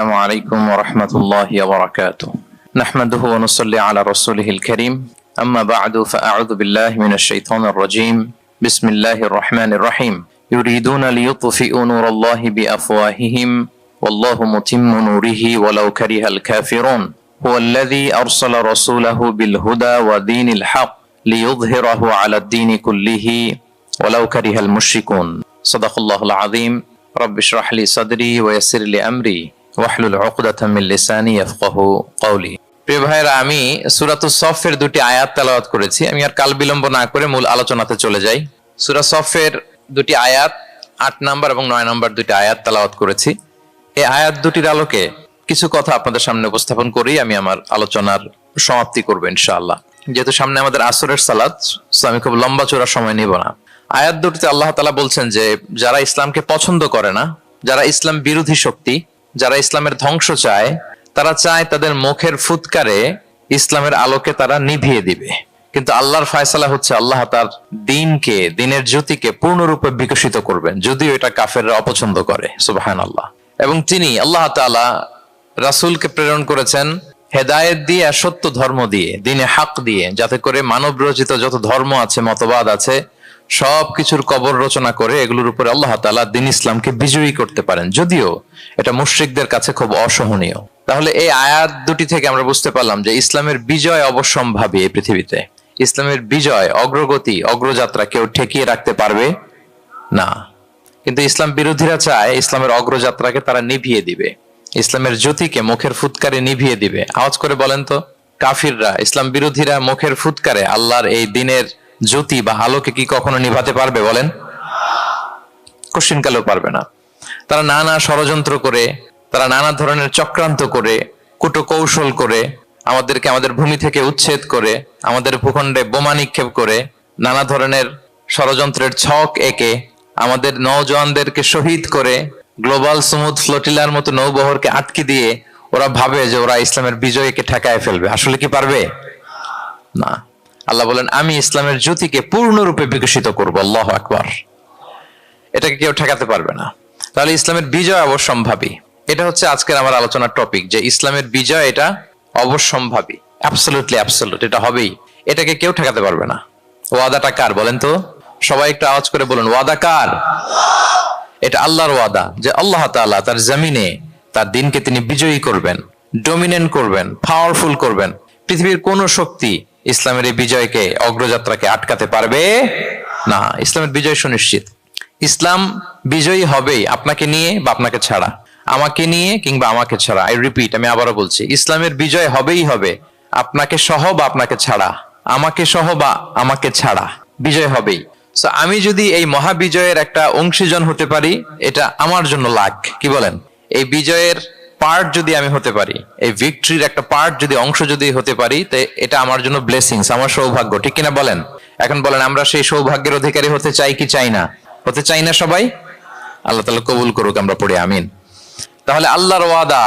السلام عليكم ورحمة الله وبركاته. نحمده ونصلي على رسوله الكريم. أما بعد فأعوذ بالله من الشيطان الرجيم. بسم الله الرحمن الرحيم. يريدون ليطفئوا نور الله بأفواههم والله متم نوره ولو كره الكافرون. هو الذي أرسل رسوله بالهدى ودين الحق ليظهره على الدين كله ولو كره المشركون. صدق الله العظيم. رب اشرح لي صدري ويسر لي أمري ওয়াহলুল উকদাতাম মিন লিসানি ইয়াফকাহু কওলি। প্রিয় ভাইরা, আমি সূরাতুস সফের দুটি আয়াত তেলাওয়াত করেছি। আমি আর কাল বিলম্ব না করে মূল আলোচনাতে চলে যাই। সূরা সফের দুটি আয়াত ৮ নম্বর এবং ৯ নম্বর দুটি আয়াত তেলাওয়াত করেছি। এই আয়াত দুটির আলোকে কিছু কথা আপনাদের সামনে উপস্থাপন করেই আমি আমার আলোচনার সমাপ্তি করব ইনশাআল্লাহ। যেহেতু সামনে আমাদের আসরের সালাত, আমি খুব লম্বা চওড়া সময় নিব না। আয়াত দুটিতে আল্লাহ তাআলা বলছেন যে যারা ইসলামকে পছন্দ করে না, যারা ইসলাম বিরোধী শক্তি, যারা ইসলামের ধ্বংস চায়, তারা চায় তাদের মুখের ফুৎকারে ইসলামের আলোকে তারা নিভিয়ে দিবে। কিন্তু আল্লাহর ফায়সালা হচ্ছে আল্লাহ তার দ্বীনকে, দ্বীনের জ্যোতিকে পূর্ণরূপে বিকশিত করবেন, যদিও এটা কাফেররা অপছন্দ করে। সুবহানাল্লাহ। এবং তিনি আল্লাহ তাআলা রাসূলকে প্রেরণ করেছেন হেদায়েত দিয়ে, সত্য ধর্ম দিয়ে, দ্বীনে হক দিয়ে, যাতে করে মানব রচিত যত ধর্ম আছে, মতবাদ আছে, সবকিছুর কবর রচনা করে এগুলোর উপরে আল্লাহ তাআলা দ্বীন ইসলামকে বিজয়ী করতে পারেন, যদিও এটা মুশরিকদের কাছে খুব অসহনীয়। তাহলে এই আয়াত দুটি থেকে আমরা বুঝতে পারলাম যে ইসলামের বিজয় অবশ্যম্ভাবী। এই পৃথিবীতে ইসলামের বিজয়, অগ্রগতি, অগ্রযাত্রা কেউ ঠেকিয়ে রাখতে পারবে না। কিন্তু ইসলাম বিরোধীরা চায় ইসলামের অগ্রযাত্রাকে তারা নিভিয়ে দিবে, ইসলামের জ্যোতিকে মুখের ফুৎকারে নিভিয়ে দিবে। আওয়াজ করে বলেন তো, কাফিররা, ইসলাম বিরোধীরা মুখের ফুৎকারে আল্লাহর এই দ্বীনের জ্যোতি বা আলোকে কি কখনো নিভাতে পারবে? বলেন, কোশ্চিনকালেও পারবে না। তারা নানা ষড়যন্ত্র করে, তারা নানা ধরনের চক্রান্ত করে, কূটকৌশল করে, আমাদেরকে আমাদের ভূমি থেকে উচ্ছেদ করে, আমাদের ভূখণ্ডে বোমা নিক্ষেপ করে, নানা ধরনের ষড়যন্ত্রের ছক এঁকে আমাদের নওজওয়ানদেরকে শহীদ করে, গ্লোবাল সমুদ ফ্লোটিলার মতো নৌবহরকে আটকে দিয়ে ওরা ভাবে যে ওরা ইসলামের বিজয়কে ঠেকায় ফেলবে। আসলে কি পারবে? না। আল্লাহ বলেন, আমি ইসলামের জ্যোতিকে পূর্ণরূপে বিকশিত করব। আল্লাহু আকবার। এটাকে কেউ ঠেকাতে পারবে না। তাহলে ইসলামের বিজয় অবশ্যম্ভাবী। এটা হচ্ছে আজকের আমার আলোচনার টপিক, যে ইসলামের বিজয় এটা অবশ্যম্ভাবী, অ্যাবসলিউটলি অ্যাবসলিউট, এটা হবেই, এটাকে কেউ ঠেকাতে পারবে না। ওয়াদাটা কার বলেন তো? সবাই একটু আওয়াজ করে বলুন, ওয়াদা কার? এটা আল্লাহর ওয়াদা, যে আল্লাহ তাআলা তার জমিনে তার দ্বীনকে তিনি বিজয়ী করবেন, ডমিনেন্ট করবেন, পাওয়ারফুল করবেন। পৃথিবীর কোন শক্তি ইসলামের এই বিজয়কে, অগ্রযাত্রাকে আটকাতে পারবে না। ইসলামের বিজয় সুনিশ্চিত। ইসলাম বিজয়ী হবেই, আপনাকে নিয়ে বা আপনাকে ছাড়া, আমাকে নিয়ে কিংবা আমাকে ছাড়া। আই রিপিট, আমি আবারও বলছি, ইসলামের বিজয় হবেই হবে, আপনাকে সহ বা আপনাকে ছাড়া, আমাকে সহ বা আমাকে ছাড়া, বিজয় হবেই। সো আমি যদি এই মহাবিজয়ের একটা অংশীজন হতে পারি, এটা আমার জন্য লাখ। কি বলেন? এই বিজয়ের পার্ট যদি আমি হতে পারি, এই ভিক্টরির একটা পার্ট যদি, অংশ যদি হতে পারি, তো এটা আমার জন্য ব্লেসিংস, আমার সৌভাগ্য। ঠিক কিনা বলেন? এখন বলেন, আমরা সেই সৌভাগ্যের অধিকারী হতে চাই কি চাই না? হতে চাই না সবাই? আল্লাহ তাআলা কবুল করুক, আমরা পড়ে আমিন। তাহলে আল্লাহর ওয়াদা,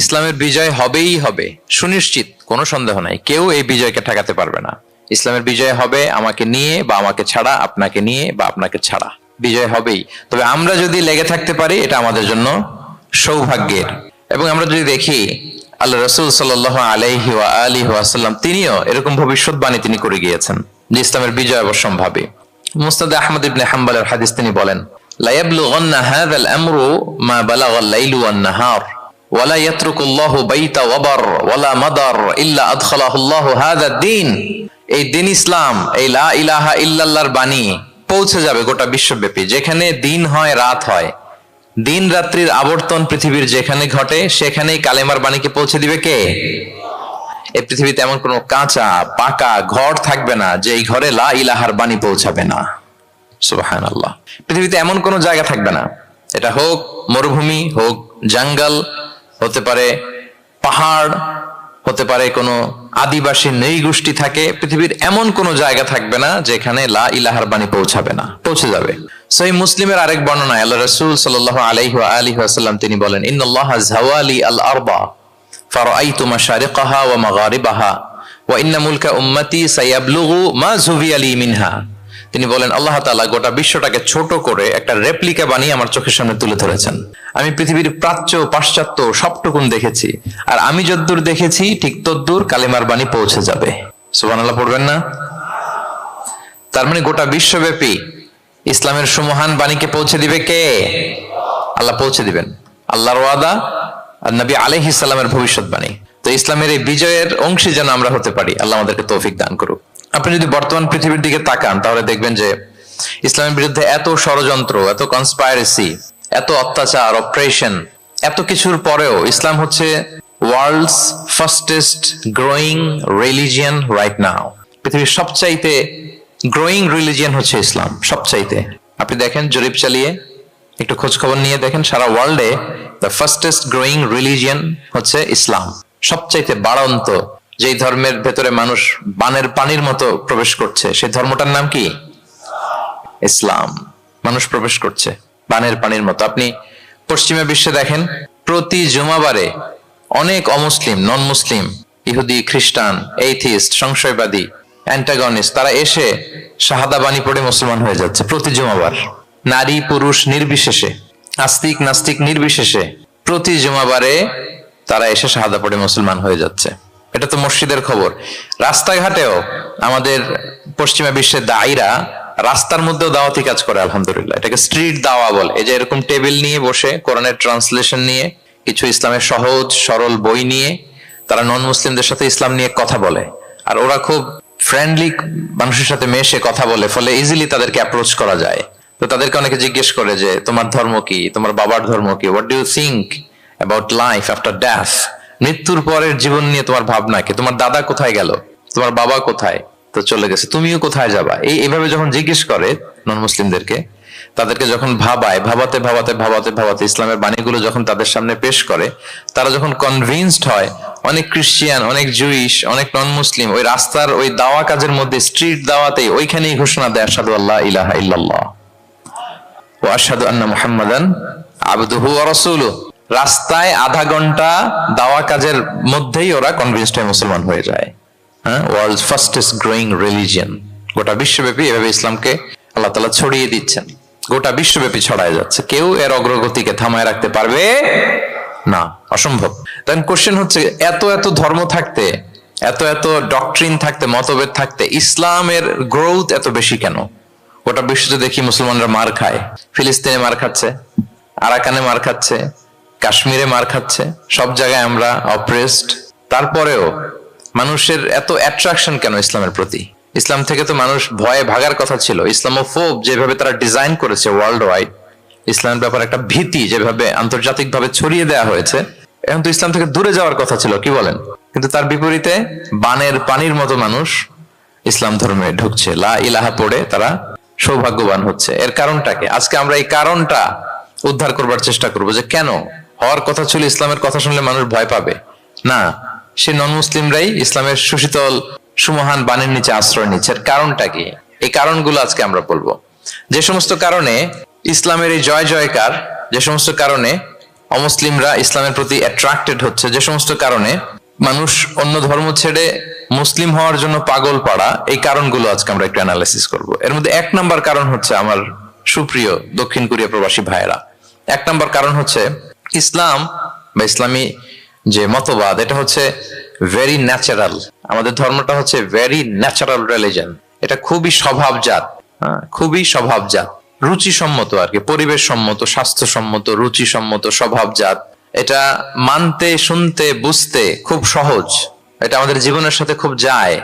ইসলামের বিজয় হবেই হবে, সুনিশ্চিত, কোনো সন্দেহ নাই। কেউ এই বিজয়কে ঠেকাতে পারবে না। ইসলামের বিজয় হবে, আমাকে নিয়ে বা আমাকে ছাড়া, আপনাকে নিয়ে বা আপনাকে ছাড়া, বিজয় হবেই। তবে আমরা যদি লেগে থাকতে পারি, এটা আমাদের জন্য সৌভাগ্যের। এবং আমরা যদি দেখি, আল্লাহ রাসূল সাল্লাল্লাহু আলাইহি ওয়া আলিহি ওয়াসাল্লাম তিনিও এরকম ভবিষ্যৎবাণী তিনি করে গিয়েছেন যে ইসলামের বিজয় অবশ্যম্ভাবী। মুসনাদ আহমদ ইবনে হাম্বলের হাদিস, তিনি বলেন, লা ইয়াবলুগান্না হাযাল আমরু মা বালাগাল লাইলু ওয়ান নাহার ওয়া লা ইয়াতরুকুল্লাহু বাইতা ওয়াবার ওয়া লা মাদার ইল্লা আদখালাহুল্লাহু হাযা দ্বীন। এই দ্বীন ইসলাম, এই লা ইলাহা ইল্লাল্লাহর বাণী পৌঁছে যাবে গোটা বিশ্বব্যাপী। যেখানে দিন হয়, রাত হয়, দিন রাত্রির আবর্তন পৃথিবীর যেখানে ঘটে, সেখানেই কালেমার বাণীকে পৌঁছে দিবে কে? এই পৃথিবীতে এমন কোন কাঁচা পাকা ঘর থাকবে না যে এই ঘরে লা ইলাহার বাণী পৌঁছাবে না। সুবহানাল্লাহ। পৃথিবীতে এমন কোন জায়গা থাকবে না, এটা হোক মরুভূমি, হোক জঙ্গল, হতে পারে পাহাড়, হতে পারে কোনো আদিবাসী নৃগোষ্ঠী থাকে, পৃথিবীর এমন কোন জায়গা থাকবে না যেখানে লা ইলাহার বাণী পৌঁছাবে না। পৌঁছে যাবে। সহিহ মুসলিমের আরেক বর্ণনায় আল্লাহ রাসূল সাল্লাল্লাহু আলাইহি ওয়া আলিহি ওয়াসাল্লাম তিনি বলেন, ইন্নাল্লাহা যাওয়ালি আল আরবা ফারাআইতু মাশারিকাহা ওয়া মাগারিবাহা ওয়া ইন্না মুলকা উম্মতি সায়াবলুগু মা যুবিয়া লি মিনহা। তিনি বলেন আল্লাহ তাআলা গোটা বিশ্বটাকে ছোট করে একটা রেপ্লিকা বানিয়ে আমার চোখের সামনে তুলে ধরেছেন। আমি পৃথিবীর প্রাচ্য পাশ্চাত্য সবটুকুন দেখেছি, আর আমি যদ্দূর দেখেছি ঠিক তদ্দূর কালিমার বাণী পৌঁছে যাবে। সুবহানাল্লাহ পড়বেন না? তার মানে গোটা বিশ্বব্যাপী ইসলামের সুমহান বাণীকে পৌঁছে দিবে কে? আল্লাহ পৌঁছে দিবেন। আল্লাহর ওয়াদা আর নবী আলাইহিস সালামের ভবিষ্যৎবাণী। তো ইসলামের এই বিজয়ের অংশী যেন আমরা হতে পারি, আল্লাহ আমাদেরকে তৌফিক দান করুক। আপনি যদি বর্তমান পৃথিবীর দিকে তাকান তাহলে দেখবেন যে ইসলামের বিরুদ্ধে এত ষড়যন্ত্র, এত কনস্পাইরেসি, এত অত্যাচার, অপারেশন, এত কিছুর পরেও ইসলাম হচ্ছে world's fastest growing religion right now. পৃথিবীর সবচাইতে গ্রোয়িং রিলিজিয়ন হচ্ছে ইসলাম, সবচাইতে। আপনি দেখেন, জরিপ চালিয়ে একটু খোঁজ খবর নিয়ে দেখেন, সারা ওয়ার্ল্ডে দ্য ফাস্টেস্ট গ্রোয়িং রিলিজিয়ন হচ্ছে ইসলাম। সবচাইতে বাড়ন্ত যেই ধর্মের ভেতরে মানুষ বানের পানির মতো প্রবেশ করছে, সেই ধর্মটার নাম কি? ইসলাম। মানুষ প্রবেশ করছে বানের পানির মতো। আপনি পশ্চিমা বিশ্বে দেখেন, প্রতি জুমাবারে অনেক অমুসলিম, নন মুসলিম, ইহুদি, খ্রিস্টান, এইথিস্ট, সংশয়বাদী, অ্যান্টাগনিস্ট, তারা এসে শাহাদা বাণী পড়ে মুসলমান হয়ে যাচ্ছে প্রতি জুমাবার। নারী পুরুষ নির্বিশেষে, আস্তিক নাস্তিক নির্বিশেষে প্রতি জুমাবারে তারা এসে শাহাদা পড়ে মুসলমান হয়ে যাচ্ছে। এটা তো মসজিদের খবর। রাস্তাঘাটেও আমাদের পশ্চিমা বিশ্বের দায়ীরা রাস্তার মধ্যেও দাওয়াতি কাজ করে, আলহামদুলিল্লাহ। এটাকে স্ট্রিট দাওয়া বলে। এই যে এরকম টেবিল নিয়ে বসে কোরআনের ট্রান্সলেশন নিয়ে, কিছু ইসলামের সহজ সরল বই নিয়ে তারা নন মুসলিমদের সাথে ইসলাম নিয়ে কথা বলে, আর ওরা খুব ফ্রেন্ডলি মানুষের সাথে মেশে কথা বলে, ফলে ইজিলি তাদেরকে অ্যাপ্রোচ করা যায়। তো তাদেরকে অনেকে জিজ্ঞেস করে যে তোমার ধর্ম কি, তোমার বাবার ধর্ম কি, what do you think about life after death, মৃত্যুর পরের জীবন নিয়ে তোমার ভাবনা কি, তোমার দাদা কোথায় গেল, তোমার বাবা কোথায়, তো চলে গেছে, তুমিও কোথায় যাবা। এইভাবে যখন জিজ্ঞেস করে নন মুসলিমদেরকে, তাদেরকে যখন ভাবায়, ভাবাতে ভাবাতে ভাবাতে ভাবাতে ইসলামের বাণীগুলো যখন তাদের সামনে পেশ করে, তারা যখন কনভিন্সড হয়, অনেক খ্রিস্টিয়ান, অনেক জুইশ, অনেক নন মুসলিম ওই রাস্তার ওই দাওয়া কাজের মধ্যে, স্ট্রিট দাওয়াতেই ওইখানেই ঘোষণা দেয় আশহাদু আল্লা ইলাহা ইল্লাল্লাহ ওয়া আশহাদু আন্না মুহাম্মাদান আবদুহু ওয়া রাসূলুহু। রাস্তায় আধা ঘন্টা দাওয়া কাজের মধ্যেই ওরা কনভিন্সড হয়ে মুসলমান হয়ে যায়। হ্যাঁ, ওয়ার্ল্ডস ফাস্টেস্ট গ্রোয়িং রিলিজিয়ন। গোটা বিশ্বব্যাপী এভাবে ইসলামকে আল্লাহ তাআলা ছড়িয়ে দিচ্ছেন, গোটা বিশ্বব্যাপী ছড়ায় যাচ্ছে। কেউ এর অগ্রগতিকে থামায় রাখতে পারবে না, অসম্ভব। তাই কোশ্চেন হচ্ছে, এত এত ধর্ম থাকতে, এত এত ডক্ট্রিন থাকতে, মতভেদ থাকতে ইসলামের গ্রোথ এত বেশি কেন? গোটা বিশ্বতে দেখি মুসলমানরা মার খায়, ফিলিস্তিনে মার খাচ্ছে, আরাকানে মার খাচ্ছে, কাশ্মীরে মার খাচ্ছে, সব জায়গায় আমরা অপ্রেসড। তারপরেও মানুষের এত অ্যাট্রাকশন কেন ইসলামের প্রতি? ইসলাম থেকে তো মানুষ ভয়ে ভাগার কথা ছিল। ইসলামোফোব যেভাবে তারা ডিজাইন করেছে ওয়ার্ল্ড ওয়াইড, ইসলামের ব্যাপারে একটা ভীতি যেভাবে আন্তর্জাতিকভাবে ছড়িয়ে দেওয়া হয়েছে, এখন তো ইসলাম থেকে দূরে যাওয়ার কথা ছিল, কি বলেন? কিন্তু তার বিপরীতে বানের পানির মতো মানুষ ইসলাম ধর্মে ঢুকছে, লা ইলাহা পড়ে তারা সৌভাগ্যবান হচ্ছে। এর কারণটা কি? আজকে আমরা এই কারণটা উদ্ধার করবার চেষ্টা করবো, যে কেন হওয়ার কথা ছিল ইসলামের কথা শুনলে মানুষ ভয় পাবে না, সে নন মুসলিমরাই ইসলামের সুশীতল সুমহান বাণীর নিচে আশ্রয় নিচ্ছে। এর কারণটা কি? এই কারণগুলো আজকে আমরা বলবো। যে সমস্ত কারণে ইসলামের এই জয় জয়কার, যে সমস্ত কারণে অমুসলিমরা ইসলামের প্রতি অ্যাট্রাক্টেড হচ্ছে, যে সমস্ত কারণে মানুষ অন্য ধর্ম ছেড়ে মুসলিম হওয়ার জন্য পাগল পাড়া, এই কারণগুলো আজকে আমরা একটু অ্যানালাইসিস করব। এর মধ্যে এক নাম্বার কারণ হচ্ছে, আমার সুপ্রিয় দক্ষিণ কোরিয়া প্রবাসী ভাইয়েরা, এক নাম্বার কারণ হচ্ছে ইসলাম বা ইসলামী যে মতবাদ, এটা হচ্ছে ভেরি ন্যাচারাল। আমাদের ধর্মটা হচ্ছে ভেরি ন্যাচারাল রিলিজিয়ন। এটা খুবই স্বভাবজাত, খুবই স্বভাবজাত, রুচিসম্মত আর কি, পরিবেশ সম্মত, স্বাস্থ্যসম্মত, রুচিসম্মত, স্বভাবজাত। এটা মানতে, শুনতে, বুঝতে খুব সহজ। এটা আমাদের জীবনের সাথে খুব যায়।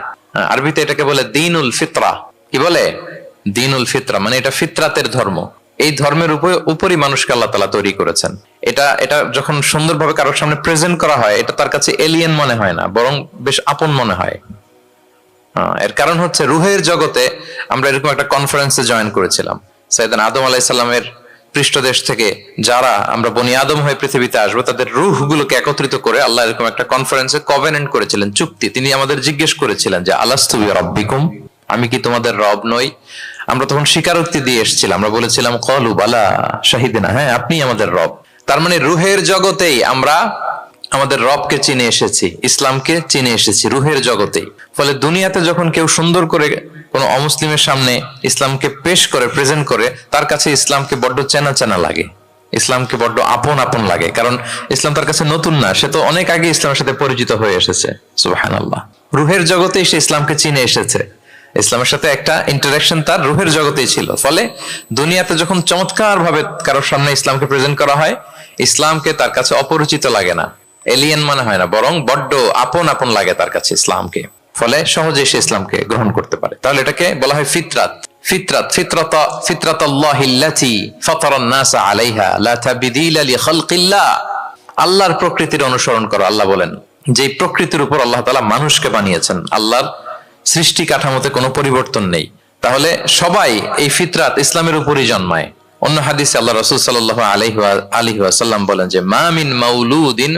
আরবিতে এটাকে বলে দিনুল ফিতরা। কি বলে? দিনুল ফিতরা, মানে এটা ফিতরাতের ধর্ম। এই ধর্মের উপরই মানুষকে আল্লাহ তাআলা তৈরি করেছেন। এটা যখন সুন্দরভাবে কারোর সামনে প্রেজেন্ট করা হয়, এটা তার কাছে এলিয়েন মনে হয় না, বরং বেশ আপন মনে হয়। এর কারণ হচ্ছে, রুহের জগতে আমরা এরকম একটা কনফারেন্সে জয়েন করেছিলাম। সাইয়েদনা আদম আলাইহিস সালামের পৃষ্ঠদেশ থেকে যারা আমরা বনি আদম হয়ে পৃথিবীতে আসবো, তাদের রুহগুলোকে একত্রিত করে আল্লাহ এরকম একটা কনফারেন্সে কভেনেন্ট করেছিলেন, চুক্তি। তিনি আমাদের জিজ্ঞেস করেছিলেন যে আলাস্তু বিরাব্বিকুম, আমি কি তোমাদের রব নই? আমরা তখন স্বীকারোক্তি দিয়ে এসেছিলাম, আমরা বলেছিলাম ক্বালু বালা শাহিদিনা, হ্যাঁ আপনি আমাদের রব। তার মানে রুহের জগতেই আমরা আমাদের রবকে চিনে এসেছি, ইসলামকে চিনে এসেছি রুহের জগতেই। ফলে দুনিয়াতে যখন কেউ সুন্দর করে কোন অমুসলিমের সামনে ইসলামকে পেশ করে, প্রেজেন্ট করে, তার কাছে ইসলামকে বড্ড চেনা চেনা লাগে, ইসলামকে বড্ড আপন আপন লাগে। কারণ ইসলাম তার কাছে নতুন না, সে তো অনেক আগে ইসলামের সাথে পরিচিত হয়ে এসেছে। সুবহানাল্লাহ। রুহের জগতেই সে ইসলামকে চিনে এসেছে, ইসলামের সাথে একটা ইন্টারাকশন তার রুহের জগতেই ছিল। ফলে দুনিয়াতে যখন চমৎকার ভাবে কারোর সামনে ইসলামকে প্রেজেন্ট করা হয়, ইসলামকে তার কাছে অপরিচিত লাগে না, এলিয়েন মনে হয় না, বরং বড্ড আপন আপন লাগে তার কাছে ইসলামকে। ফলে সহজে সে ইসলামকে গ্রহণ করতে পারে। তাহলে এটাকে বলা হয় ফিতরাত। ফিতরাতাল্লাহিল্লাতী ফাতারান নাস আলাইহা লা তাবদীলা লিখালকিল্লাহ। আল্লাহর প্রকৃতির অনুসরণ করো। আল্লাহ বলেন যে প্রকৃতির উপর আল্লাহ তাআলা মানুষকে বানিয়েছেন, আল্লাহর সৃষ্টি কাঠামোতে কোনো পরিবর্তন নেই। তাহলে সবাই এই ফিতরাত ইসলামের উপরই জন্মায়। অন্য হাদিসে আল্লাহ রাসূল সাল্লাল্লাহু আলাইহি ওয়াসাল্লাম বলেন যে মা মিন মাউলুদিন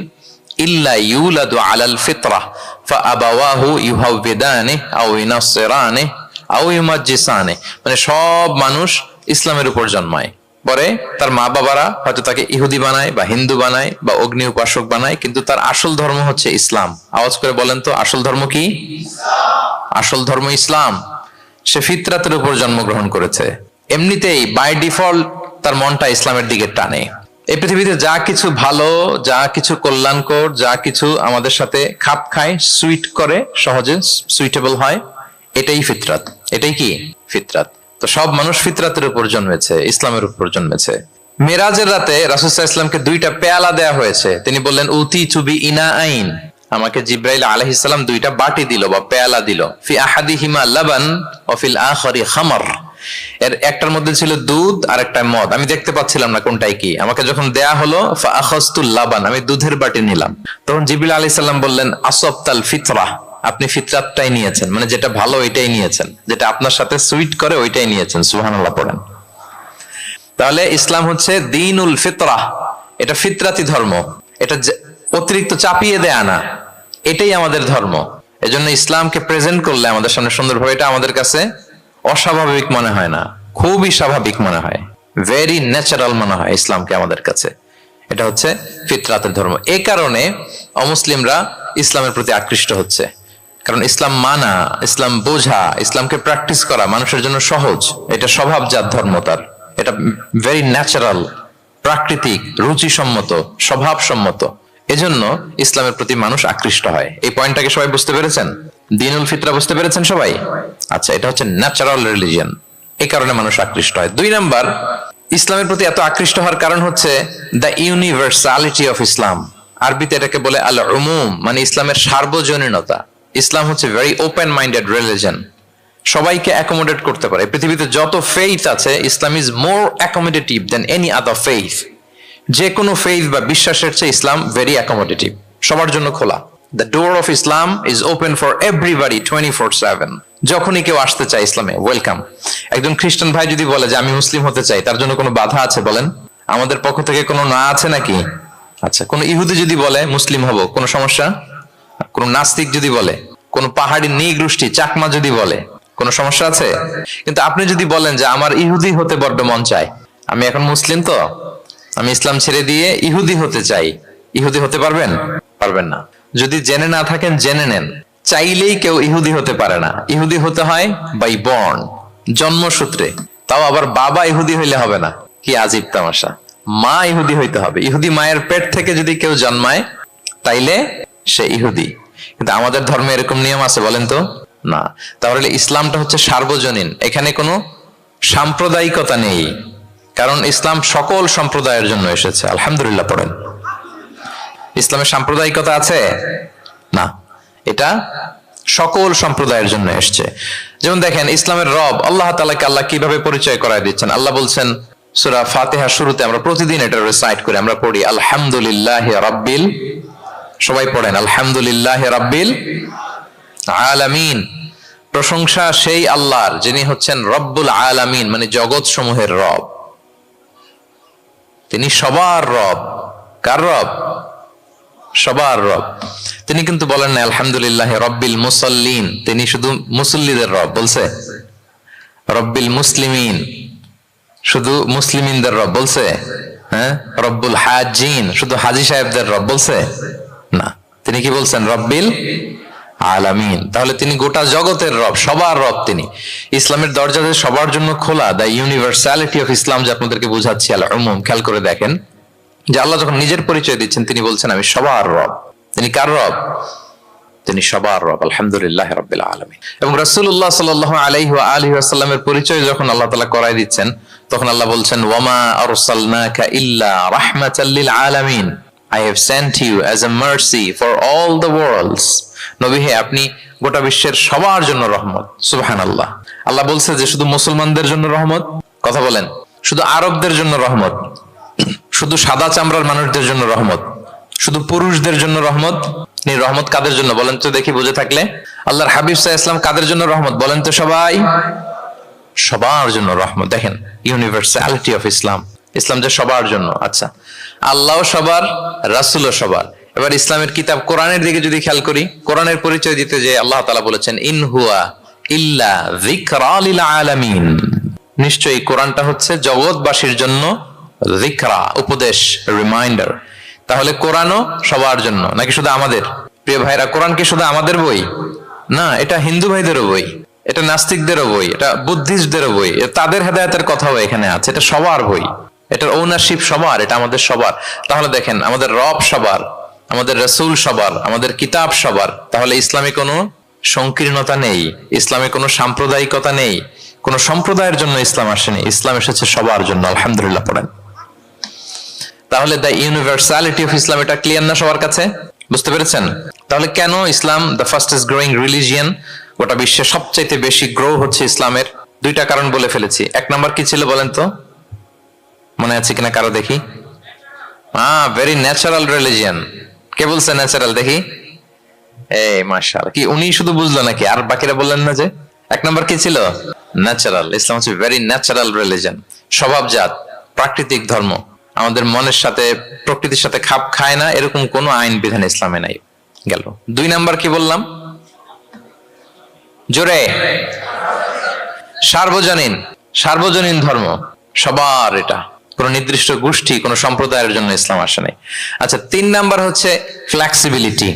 ইল্লা ইউলাদু আলাল ফিতরাহ ফাআবাওয়াহু ইউহাউবিদানিহি আও ইউনাসসিরানিহি আও ইউমাজ্জিসানিহি। মানে সব মানুষ ইসলামের উপর জন্মায়, পরে তার মা বাবারা হয়তো তাকে ইহুদি বানায় বা হিন্দু বানায় বা অগ্নি উপাসক বানায়, কিন্তু তার আসল ধর্ম হচ্ছে ইসলাম। আওয়াজ করে বলেন তো, আসল ধর্ম কি? আসল ধর্ম ইসলাম। সে ফিতরাতের উপর জন্মগ্রহণ করেছে, এমনিতেই বাই ডিফল্ট তার মনটা ইসলামের দিকে টানে। এই পৃথিবীতে যা কিছু ভালো, যা কিছু কল্যাণকর, যা কিছু আমাদের সাথে খাপ খায়, সুইট করে, সহজে সুইটেবল হয়, এটাই ফিতরাত। এটাই কি? ফিতরাত। তো সব মানুষ ফিতরাতের উপর জন্মেছে, ইসলামের উপর জন্মেছে। মেরাজের রাতে রাসূল সাল্লাল্লাহু আলাইহি ওয়াসাল্লামকে দুইটা পেয়ালা দেয়া হয়েছে। তিনি বললেন উতি চুবি ইনা আইন, আমাকে জিব্রাইল আলাইহিস সালাম দুইটা বাটি দিল বা পেয়ালা দিল। ফি আহাদিহিমা লাবান ওয়া ফিল আখারি খামর। এর একটার মধ্যে ছিল দুধ আর একটা মদ। আমি দেখতে পাচ্ছিলাম না কোনটাই কি। আমাকে যখন দেয়া হলো ফা আখাযতুল লাবান, আমি দুধের বাটি নিলাম। তখন জিবরিল আলাইহিস সালাম বললেন আসবতাল ফিতরাহ, আপনি ফিতরাতটাই নিয়েছেন, মানে যেটা ভালো ওইটাই নিয়েছেন, যেটা আপনার সাথে সুইট করে ওইটাই নিয়েছেন। সুবহানাল্লাহ পড়েন। তাহলে ইসলাম হচ্ছে দ্বীনুল ফিতরাহ, এটা ফিতরাতি ধর্ম, এটা অতিরিক্ত চাপিয়ে দেয়া না, এটাই আমাদের ধর্ম। এজন্য ইসলামকে প্রেজেন্ট করলে আমাদের সামনে সুন্দরভাবে, এটা আমাদের কাছে অস্বাভাবিক মনে হয় না, খুবই স্বাভাবিক মনে হয়, ভেরি ন্যাচারাল মনে হয় ইসলামকে আমাদের কাছে। এটা হচ্ছে ফিতরাতের ধর্ম। এই কারণে অমুসলিমরা ইসলামের প্রতি আকৃষ্ট হচ্ছে, কারণ ইসলাম মানা, ইসলাম বোঝা, ইসলামকে প্র্যাকটিস করা মানুষের জন্য সহজ। এটা স্বভাবজাত ধর্ম তার, এটা ভেরি ন্যাচারাল, প্রাকৃতিক, রুচিসম্মত, স্বভাবসম্মত। এজন্য ইসলামের প্রতি মানুষ আকৃষ্ট হয়। এই পয়েন্টটাকে সবাই বুঝতে পেরেছেন? দ্বীনুল ফিতরা বুঝতে পেরেছেন সবাই? আচ্ছা, এটা হচ্ছে ন্যাচারাল রিলিজিয়ন, এই কারণে মানুষ আকৃষ্ট হয়। 2 নাম্বার, ইসলামের প্রতি এত আকৃষ্ট হওয়ার কারণ হচ্ছে দ্য ইউনিভার্সালিটি অফ ইসলাম। আরবিতে এটাকে বলে আল উমুম, মানে ইসলামের সার্বজনীনতা। ইসলাম হচ্ছে ভেরি ওপেন মাইন্ডেড রিলিজিয়ন, সবাইকে অ্যাকোমোডেট করতে পারে। পৃথিবীতে যত ফেইথ আছে, Islam is more accommodative than any other faith. যে কোনো ফেইথ বা বিশ্বাসের চেয়ে ইসলাম ভেরি অ্যাকোমোডেটিভ, সবার জন্য খোলা। The door of Islam is open for everybody 24/7। যখনই কেউ আসতে চায় ইসলামে, ওয়েলকাম। একজন খ্রিস্টান ভাই যদি বলে যে আমি মুসলিম হতে চাই, তার জন্য কোনো বাধা আছে বলেন? আমাদের পক্ষ থেকে কোনো না আছে নাকি? আচ্ছা, কোন ইহুদি যদি বলে মুসলিম হব, কোনো সমস্যা? কোন নাস্তিক যদি বলে, কোন পাহাড়ি নৃগোষ্ঠী চাকমা যদি বলে, কোনো সমস্যা আছে? কিন্তু আপনি যদি বলেন যে আমার ইহুদি হতে বড্ড মন চায়, আমি এখন মুসলিম তো আমি ইসলাম ছেড়ে দিয়ে ইহুদি হতে চাই, ইহুদি হতে পারবেন? পারবেন না। যদি জেনে না থাকেন জেনে নেন, চাইলেই কেউ ইহুদি হতে পারে না। ইহুদি হতে হয় বাই বর্ন, জন্মসূত্রে। তাও আবার বাবা ইহুদি হইলে হবে না, কি আজীব তামাশা। মা ইহুদি হইতে হবে। ইহুদি মায়ের পেট থেকে যদি কেউ জন্মায় তাইলে সে ইহুদি। কিন্তু আমাদের ধর্মে এরকম নিয়ম আছে বলেন তো? না। তাহলে ইসলামটা হচ্ছে সার্বজনীন, এখানে কোনো সাম্প্রদায়িকতা নেই, কারণ ইসলাম সকল সম্প্রদায়ের জন্য এসেছে। আলহামদুলিল্লাহ পড়েন। ইসলামের সাম্প্রদায়িকতা আছে না, এটা সকল সম্প্রদায়ের জন্য এসছে। যেমন দেখেন, ইসলামের রব আল্লাহ তাআলাকে আল্লাহ কিভাবে পরিচয় করায় দিচ্ছেন। আল্লাহ বলছেন সূরা ফাতিহার শুরুতে, আমরা প্রতিদিন এটা রিসাইট করি, আমরা পড়ি আলহামদুলিল্লাহি রাব্বিল, সবাই পড়েন আলহামদুলিল্লাহি রাব্বিল আলামিন। প্রশংসা সেই আল্লাহর যিনি হচ্ছেন রব্বুল আলামিন, মানে জগৎ সমূহের রব। তিনি সবার রব। কার রব? সবার রব। তিনি কিন্তু বলেন না আলহামদুলিল্লাহ রব্বিল মুসাল্লিন, তিনি শুধু মুসল্লিদের রব বলছে। রব্বিল মুসলিমিন, শুধু মুসলিমিনদের রব বলছে। হ্যাঁ, রব্বুল হাজিন, শুধু হাজি সাহেবদের রব বলছে না। তিনি কি বলছেন? রব্বিল আলামিন, তাহলে তিনি গোটা জগতের রব, সবার রব তিনি। ইসলামের দরজা যে সবার জন্য খোলা, দ্য ইউনিভার্সালিটি অফ ইসলাম যে আপনাদেরকে বুঝাচ্ছি, আল উমুম, খেয়াল করে দেখেন যে আল্লাহ যখন নিজের পরিচয় দিচ্ছেন তিনি বলছেন আমি সবার রব। তিনি কার রব? তিনি সবার রব, আলহামদুলিল্লাহ রাব্বিল আলামিন। এবং রাসূলুল্লাহ সাল্লাল্লাহু আলাইহি ওয়া আলিহি ওয়াসাল্লামের পরিচয় যখন আল্লাহ তাআলা করায় দিচ্ছেন তখন আল্লাহ বলছেন ওয়ামা আরসালনাকা ইল্লা রাহমাতাল লিল আলামিন, I have sent you as a mercy for all the worlds. নবী হে, আপনি গোটা বিশ্বের সবার জন্য রহমত। সুবহানাল্লাহ। আল্লাহ বলছে যে শুধু মুসলমানদের জন্য রহমত? কথা বলেন। শুধু আরবদের জন্য রহমত? শুধু সাদা চামড়ার মানুষদের জন্য রহমত? শুধু পুরুষদের জন্য রহমত? রহমত কাদের জন্য বলেন তো দেখি, বুঝে থাকলে। আল্লাহর হাবিব সাল্লাল্লাহু আলাইহি ওয়াসাল্লাম কাদের জন্য রহমত বলেন তো সবাই? সবার জন্য রহমত। দেখেন ইউনিভার্সালিটি অফ ইসলাম, ইসলাম যে সবার জন্য। আচ্ছা, আল্লাহ সবার, রাসূলও সবার। এবার ইসলামের কিতাব কোরআনের দিকে যদি খেয়াল করি, কোরআনের পরিচয় দিতে যে আল্লাহ তাআলা বলেছেন ইন হুয়া ইল্লা যিকরা লিল আলামিন, নিশ্চয়ই কোরআনটা হচ্ছে জগৎবাসীর জন্য যিকরা, উপদেশ, রিমাইন্ডার। তাহলে কোরআনও সবার জন্য নাকি শুধু আমাদের? প্রিয় ভাইরা, কোরআন কি শুধু আমাদের বই? না, এটা হিন্দু ভাইদেরও বই, এটা নাস্তিকদেরও বই, এটা বুদ্ধিস্টদেরও বই, তাদের হেদায়েতের কথাও এখানে আছে। এটা সবার বই, এটার ওনারশিপ সবার, এটা আমাদের সবার। তাহলে দেখেন আমাদের রব সবার, আমাদের রাসূল সবার, আমাদের কিতাব সবার। তাহলে ইসলামে কোনো সংকীর্ণতা নেই, ইসলামে কোনো সাম্প্রদায়িকতা নেই, কোনো সম্প্রদায়ের জন্য ইসলাম আসেনি, ইসলাম এসেছে সবার জন্য। আলহামদুলিল্লাহ পড়েন। তাহলে দ্য ইউনিভার্সালিটি অফ ইসলাম, এটা ক্লিয়ার না সবার কাছে? বুঝতে পেরেছেন? তাহলে কেন ইসলাম দ্য ফাস্টেস্ট গ্রোয়িং রিলিজিয়ন, গোটা বিশ্বে সবচাইতে বেশি গ্রো হচ্ছে ইসলামের? দুইটা কারণ বলে ফেলেছি। এক নাম্বার কি ছিল বলেন তো, মনে আছে কিনা কারো দেখি? Very natural religion. কে বলছে ন্যাচারাল? দেখি, এই মাশাআল্লাহ। কি উনি শুধু বুঝলো নাকি, আর বাকিরা বললেন না? যে এক নাম্বার কি ছিল? ন্যাচারাল। ইসলাম হচ্ছে ভেরি ন্যাচারাল রিলিজিয়ন, স্বভাবজাত, প্রাকৃতিক ধর্ম। আমাদের মনের সাথে, প্রকৃতির সাথে খাপ খায় না এরকম কোনো আইন বিধান ইসলামে নাই। গেল। দুই নাম্বার কি বললাম? জোরে, সার্বজনীন, সার্বজনীন ধর্ম, সবার। এটা কোন নির্দিষ্ট গোষ্ঠী, কোন সম্প্রদায়ের জন্য ইসলাম আসে নাই। আচ্ছা, তিন নাম্বার হচ্ছে ফ্লেক্সিবিলিটি।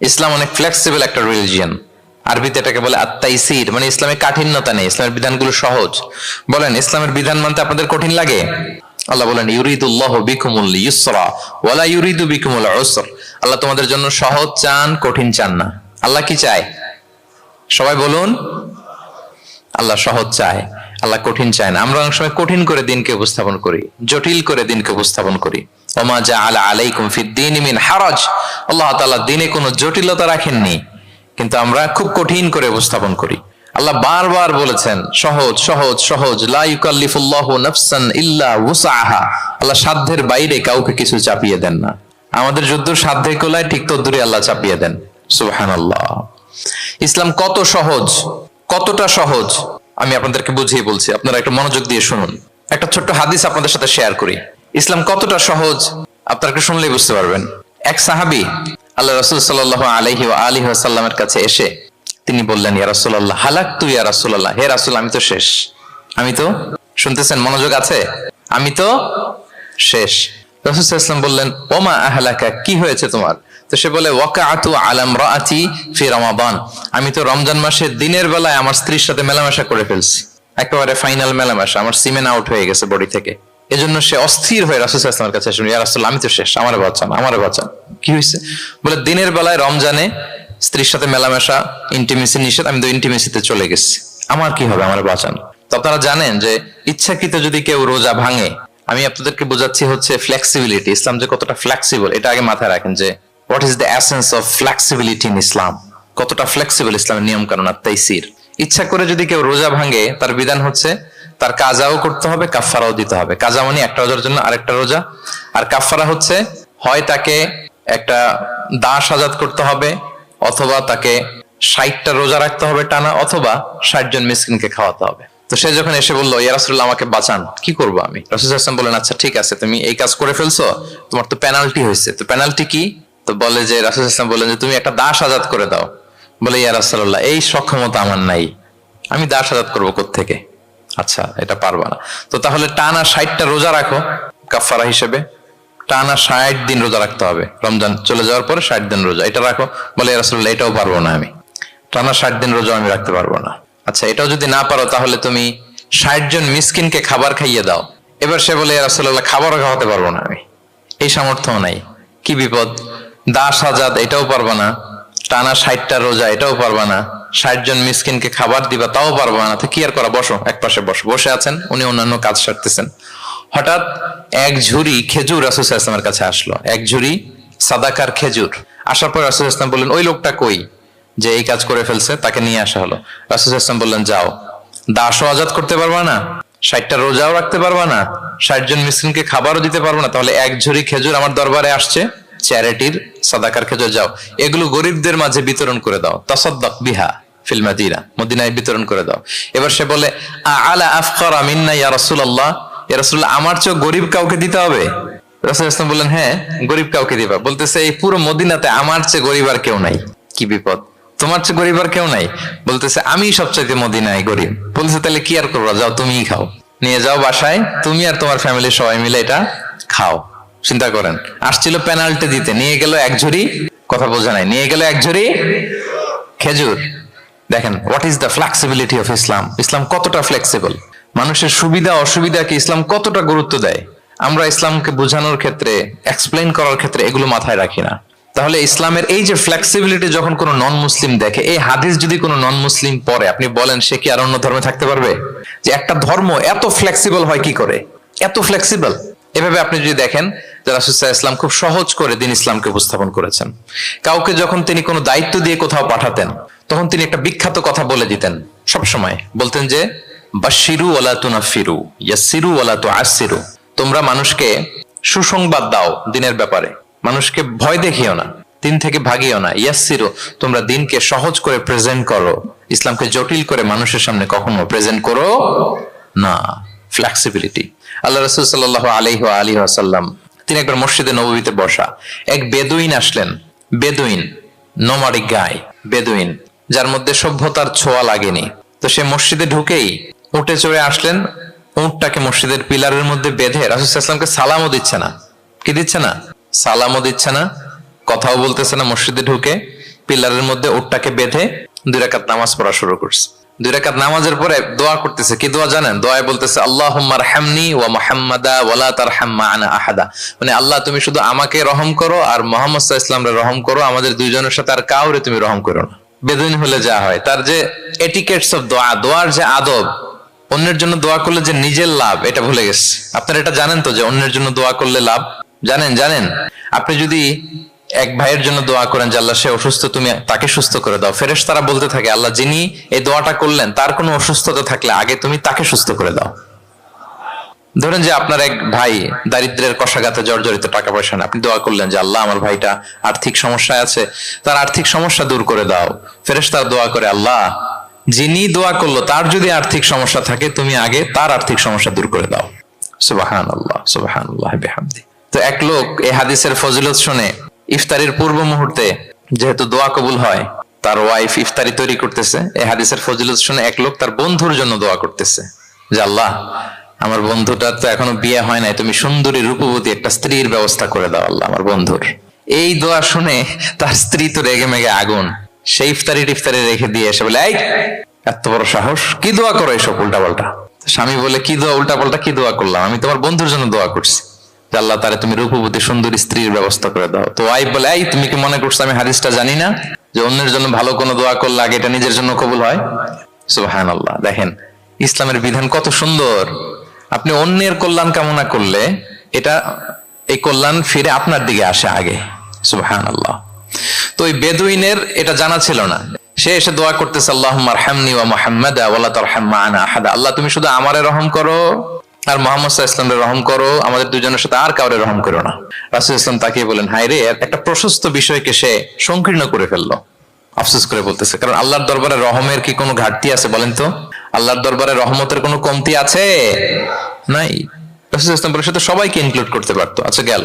ইসলাম অনেক ফ্লেক্সিবল একটা রিলিজিয়ন। আরবিতে এটাকে বলে আত-তাইসির, মানে ইসলামে কাঠিন্যতা নেই, ইসলামের বিধানগুলো সহজ। বলেন, ইসলামের বিধান মানতে আপনাদের কঠিন লাগে? আল্লাহ বলেন ইউরিদুল্লাহু বিকুমুল ইউসরা ওয়ালা ইউরিদু বিকুমুল উসর। আল্লাহ তোমাদের জন্য সহজ চান, কঠিন চান না। আল্লাহ কি চায়? সবাই বলুন। আল্লাহ সহজ চায়, আল্লাহ কঠিন চায় না। আমরা অনেক সময় কঠিন করে দিনকে উপস্থাপন করি, জটিল করে দিনকে উপস্থাপন করি। ওমা জাআলা আলাইকুম ফিদ-দীনি মিন হারাজ, আল্লাহ তাআলা দিনে কোনো জটিলতা রাখেননি, কিন্তু আমরা খুব কঠিন করে উপস্থাপন করি। আল্লাহ বারবার বলেছেন সহজ সহজ সহজ, লা ইউকাল্লিফুল্লাহু নাফসান ইল্লা উসআহা। আল্লাহ সাধ্যের বাইরে কাউকে কিছু চাপিয়ে দেন না। আমাদের যদ্দূর সাধ্যে কোলায় ঠিক তদ্দূরই আল্লাহ চাপিয়ে দেন। সুবহানাল্লাহ। ইসলাম কত সহজ, কতটা সহজ আমি আপনাদেরকে বুঝিয়ে বলছি, আপনারা একটু মনোযোগ দিয়ে শুনুন। একটা ছোট্ট হাদিস আপনাদের সাথে শেয়ার করি। ইসলাম কতটা সহজ আপনারা একটু শুনলেই বুঝতে পারবেন। এক সাহাবী আল্লাহ রাসূল সাল্লাল্লাহু আলাইহি ওয়া আলিহি ওয়াসাল্লামের কাছে এসে তিনি বললেন, ইয়া রাসূলুল্লাহ হালাকতু ইয়া রাসূলুল্লাহ, হে রাসূল আমি তো শেষ। আমি তো, শুনতেছেন, মনোযোগ আছে? আমি তো শেষ। রাসূল সাল্লাল্লাহু আলাইহি ওয়াসাল্লাম বললেন, ওমা আহলাকা, কি হয়েছে তোমার? তো সে বলে, ওয়াকাআতু আলা ইমরাআতি ফি রমাদান, আমি তো রমজান মাসে দিনের বেলায় আমার স্ত্রীর সাথে মেলামেশা করে ফেলছি, একেবারে ফাইনাল মেলামেশা, আমার সিমেন আউট হয়ে গেছে বডি থেকে। এজন্য সে অস্থির হয়ে রাসূল সাল্লাল্লাহু আলাইহি ওয়াসাল্লামের কাছে এসে, ইয়া রাসূলুল্লাহ আমি তো শেষ, আমারে বাঁচান, আমারে বাঁচান। কি হয়েছে? বলে, দিনের বেলায় রমজানে স্ত্রীর সাথে মেলামেশা, ইন্টিমেসি নিষেধ, আমি তো ইন্টিমেসিতে চলে গেছি, আমার কি হবে, আমারে বাঁচান। তো আপনারা জানেন যে ইচ্ছাকৃত যদি কেউ রোজা ভাঙে, আমি আপনাদেরকে বোঝাচ্ছি হচ্ছে ফ্লেক্সিবিলিটি, ইসলাম যে কতটা ফ্লেক্সিবল এটা আগে মাথায় রাখেন, যে what is the essence of flexibility in Islam. কতটা ফ্লেক্সিবল ইসলামের নিয়ম কানুন আর তাইসির। ইচ্ছা করে যদি কেউ রোজা ভাঙে, তার বিধান হচ্ছে তার কাজাও করতে হবে, কাফফারাও দিতে হবে। কাজা মানে একটা রোজার জন্য আরেকটা রোজা, আর কাফফারা হচ্ছে হয় তাকে একটা দাস আজাদ করতে হবে, অথবা তাকে 60টা রোজা রাখতে হবে টানা, অথবা 60 জন মিসকিনকে খাওয়াতে হবে। তো সে যখন এসে বললো, ইয়া রাসূলুল্লাহ আমাকে বাঁচান, কি করবো আমি? রাসূল সাল্লাল্লাহু আলাইহি ওয়াসাল্লাম বলেন, আচ্ছা ঠিক আছে, তুমি এই কাজ করে ফেলছো, তোমার তো পেনাল্টি হয়েছে। তো পেনাল্টি কি? তো বলে যে, রাসূল সাল্লাল্লাহু আলাইহি ওয়াসাল্লাম বলেন যে তুমি একটা দাস আজাদ করে দাও। বলে, ইয়া রাসূলুল্লাহ এই সক্ষমতা আমার নাই, আমি দাস আজাদ করবো কোত্থেকে? আচ্ছা এটা পারবা না, তো তাহলে টানা 60টা রোজা রাখো কাফফারা হিসেবে, টানা 60 দিন রোজা রাখতে হবে, রমজান চলে যাওয়ার পরে 60 দিন রোজা, এটা রাখো। বলে, ইয়া রাসূলুল্লাহ এটাও পারবো না আমি। টানা 60 দিন রোজা আমি রাখতে পারবো না। আচ্ছা, এটাও যদি না পারো তাহলে তুমি 60 জন মিসকিনকে খাবার খাইয়ে দাও। এবার সে বলে, ইয়া রাসূলুল্লাহ, খাবারও খাওয়াতে পারবো না, আমি এই সামর্থ্য নাই। কি বিপদ! দাস আজাদ এটাও পারবা না, টানা 60টা রোজা এটাও পারবা না, 60 জন মিসকিনকে খাবার দিবা তাও পারবা না, তো কি আর করা? বসো, এক পাশে বসো। বসে আছেন, উনি অন্যান্য কাজ সারতেছেন। হঠাৎ এক ঝুড়ি খেজুর রাসূল সাল্লাল্লাহু আলাইহি ওয়াসাল্লামের কাছে আসলো, এক ঝুড়ি সাদাকার খেজুর। আসার পর রাসূল সাল্লাল্লাহু আলাইহি ওয়াসাল্লাম বললেন, ওই লোকটা কই যে এই কাজ করে ফেলছে? তাকে নিয়ে আসা হলো। রাসূল সাল্লাল্লাহু আলাইহি ওয়াসাল্লাম বললেন, যাও, দাসও আজাদ করতে পারবা না, 60টা রোজাও রাখতে পারবা না, 60 জন মিসকিনকে খাবারও দিতে পারবা না, তাহলে এক ঝুড়ি খেজুর আমার দরবারে আসছে, চ্যারিটির সাদাকার খেজুর, যাও এগুলো গরিবদের মাঝে বিতরণ করে দাও। তাসাদ্দাক বিহা ফিল মাদিনা, মদিনায় বিতরণ করে দাও। এবার সে বলে, আলা আফকারা মিন্না ইয়া রাসূলুল্লাহ, ইয়া রাসূলুল্লাহ, আমার চেয়ে গরিব কাউকে দিতে হবে? রাসূল সাল্লাল্লাহু আলাইহি ওয়াসাল্লাম বললেন, হ্যাঁ, গরিব কাউকে দিবা। বলতেছে, এই পুরো মদিনাতে আমার চেয়ে গরিব আর কেউ নাই। কি বিপদ! তোমার চেয়ে গরিব আর কেউ নাই? বলতেছে, আমি সবচাইতে মদিনায় গরিব। বলতেছে, তাহলে কি আর করবো, যাও তুমিই খাও, নিয়ে যাও বাসায়, তুমি আর তোমার ফ্যামিলির সবাই মিলে এটা খাও। চিন্তা করেন, আসছিল পেনাল্টি দিতে, নিয়ে গেল এক ঝুড়ি, কথা বোঝা নাই, নিয়ে গেল এক ঝুড়ি খেজুর। দেখেন, what is the flexibility of Islam. ইসলাম কতটা ফ্লেক্সিবল, মানুষের সুবিধা অসুবিধাকে ইসলাম কতটা গুরুত্ব দেয়। আমরা ইসলামকে বোঝানোর ক্ষেত্রে, এক্সপ্লেইন করার ক্ষেত্রে এগুলো মাথায় রাখি না। তাহলে ইসলামের এই যে ফ্লেক্সিবিলিটি যখন কোনো নন মুসলিম দেখে, এই হাদিস যদি কোনো নন মুসলিম পড়ে, আপনি বলেন সে কি আর অন্য ধর্মে থাকতে পারবে? যে একটা ধর্ম এত ফ্লেক্সিবল হয় কি করে, এত ফ্লেক্সিবল? এভাবে আপনি যদি দেখেন যে রাসূল সাল্লাল্লাহু আলাইহি ওয়াসাল্লাম খুব সহজ করে দিন ইসলামকে উপস্থাপন করেছেন। কাউকে যখন তিনি কোনো দায়িত্ব দিয়ে কোথাও পাঠাতেন, তখন তিনি একটা বিখ্যাত কথা বলে দিতেন। সবসময় বলতেন যে, বাশশিরু ওয়ালা তুনাফিরু, ইয়াসসিরু ওয়ালা তুআসসিরু। তোমরা মানুষকে সুসংবাদ দাও দিনের ব্যাপারে, মানুষকে ভয় দেখিও না, দিন থেকে ভাগিও না। ইয়াসসিরু, তোমরা দিনকে সহজ করে প্রেজেন্ট করো, ইসলামকে জটিল করে মানুষের সামনে কখনো প্রেজেন্ট করো না। ফ্লেক্সিবিলিটি। আল্লাহ রাসূল সাল্লাল্লাহু আলাইহি ওয়া আলিহি ওয়াসাল্লাম তিনি একবার মসজিদে নববীতে বসা, এক বেদুইন আসলেন। বেদুইন, নোমাডিক গাই, বেদুইন, যার মধ্যে সভ্যতার ছোঁয়া লাগেনি। তো সে মসজিদে ঢুকেই উঠে চড়ে আসলেন, উটটাকে মসজিদের পিলারের মধ্যে বেঁধে রাসূল সাল্লাল্লাহু আলাইহি ওয়াসাল্লামকে সালামও দিচ্ছে না। কি দিচ্ছে না? সালামও দিচ্ছে না, কথাও বলতেছে না। মসজিদে ঢুকে পিলারের মধ্যে উটটাকে বেঁধে 2 রাকাত নামাজ পড়া শুরু করছে। 2 রাকাত নামাজের পরে দোয়া করতেছে। কি দোয়া জানেন? দোয়ায় বলতেছে, আল্লাহুম্মা আরহামনি ওয়া মুহাম্মাদা ওয়া লা তারহাম মা'আনা আহাদা। মানে আল্লাহ, তুমি শুধু আমাকে রহম করো আর মুহাম্মদ সাল্লাল্লাহু আলাইহি ওয়াসাল্লামকে রহম করো, আমাদের দুইজনের সাথে আর কাউরে তুমি রহম করো না। বেদুইন হলে যা হয়, তার যে এটিকেটস অফ দোয়া, দোয়ার যে আদব, অন্যের জন্য দোয়া করলে যে নিজের লাভ, এটা ভুলে গেছে। আপনারা এটা জানেন তো যে অন্যের জন্য দোয়া করলে লাভ? জানেন? আপনি যদি এক ভাইয়ের জন্য দোয়া করেন যে আল্লাহ সে অসুস্থ, তুমি তাকে সুস্থ করে দাও, ফেরেশতারা বলতে থাকে, আল্লাহ যিনি এই দোয়াটা করলেন তার কোনো অসুস্থতা থাকলে আগে তুমি তাকে সুস্থ করে দাও। ধরেন যে আপনার এক ভাই দারিদ্রের কষাঘাতে জর্জরিত, টাকা পয়সা না, আপনি দোয়া করলেন যে আল্লাহ আমার ভাইটা আর্থিক সমস্যায় আছে, তার আর্থিক সমস্যা দূর করে দাও। ফেরেশতারা দোয়া করে, আল্লাহ যিনি দোয়া করলো তার যদি আর্থিক সমস্যা থাকে তুমি আগে তার আর্থিক সমস্যা দূর করে দাও। সুবহানাল্লাহ, সুবহানাল্লাহ বিহামদি। তো এক লোক এই হাদিসের ফজিলত শুনে ইফতারির পূর্ব মুহূর্তে, যেহেতু দোয়া কবুল হয়, তার ওয়াইফ ইফতারি তৈরি করতেছে, এই হাদিসের ফজিলত শুনে এক লোক তার বন্ধুর জন্য দোয়া করতেছে যে আল্লাহ আমার বন্ধুটার তো এখনো বিয়ে হয় নাই, তুমি সুন্দরী রূপবতী একটা স্ত্রীর ব্যবস্থা করে দাও আল্লাহ আমার বন্ধুর। এই দোয়া শুনে তার স্ত্রী তো রেগে মেগে আগুন, সেই ইফতারি রেখে দিয়ে এসে বলে, এই এত বড় সাহস, কি দোয়া করো এসব উল্টা পাল্টা? স্বামী বলে, কি দোয়া উল্টা পাল্টা, কি দোয়া করলাম? আমি তোমার বন্ধুর জন্য দোয়া করছি যে আল্লাহ তারে তুমি রূপবতী সুন্দরী স্ত্রীর ব্যবস্থা করে দাও। তো ওয়াইফ বলে, এই তুমি কি মনে করছো আমি হাদিসটা জানি না যে অন্যের জন্য ভালো কোনো দোয়া করলে আগে এটা নিজের জন্য কবুল হয়? সুবহানাল্লাহ। দেখেন ইসলামের বিধান কত সুন্দর। আপনি অন্যের কল্যাণ কামনা করলে এটা, এই কল্যাণ ফিরে আপনার দিকে আসে আগে। সুবহানাল্লাহ। তো ওই বেদুইনের এটা জানা ছিল না, সে এসে দোয়া করতেছে, আল্লাহুম্মা আরহামনি ওয়া মুহাম্মাদা ওয়া লা তারহাম মা'আনা আহাদা। আল্লাহ তুমি শুধু আমারে রহম করো আর মুহাম্মদ সাল্লাল্লাহু আলাইহি ওয়াসাল্লামকে রহম করো, আমাদের দুজনের সাথে আর কাউরে রহম করো না। রাসূল সাল্লাল্লাহু আলাইহি ওয়াসাল্লাম তাকিয়ে বলেন, হায় রে, একটা প্রশস্ত বিষয়কে সে সংকীর্ণ করে ফেললো। আফসোস করে বলতেছে, কারণ আল্লাহর দরবারে রহমের কি কোনো ঘাটতি আছে বলেন তো? আল্লাহর দরবারে রহমতের কোনো কমতি আছে? নাই। রাসূল সাল্লাল্লাহু আলাইহি ওয়াসাল্লাম বলে, সে তো সবাইকে ইনক্লুড করতে পারতো। আচ্ছা গেল,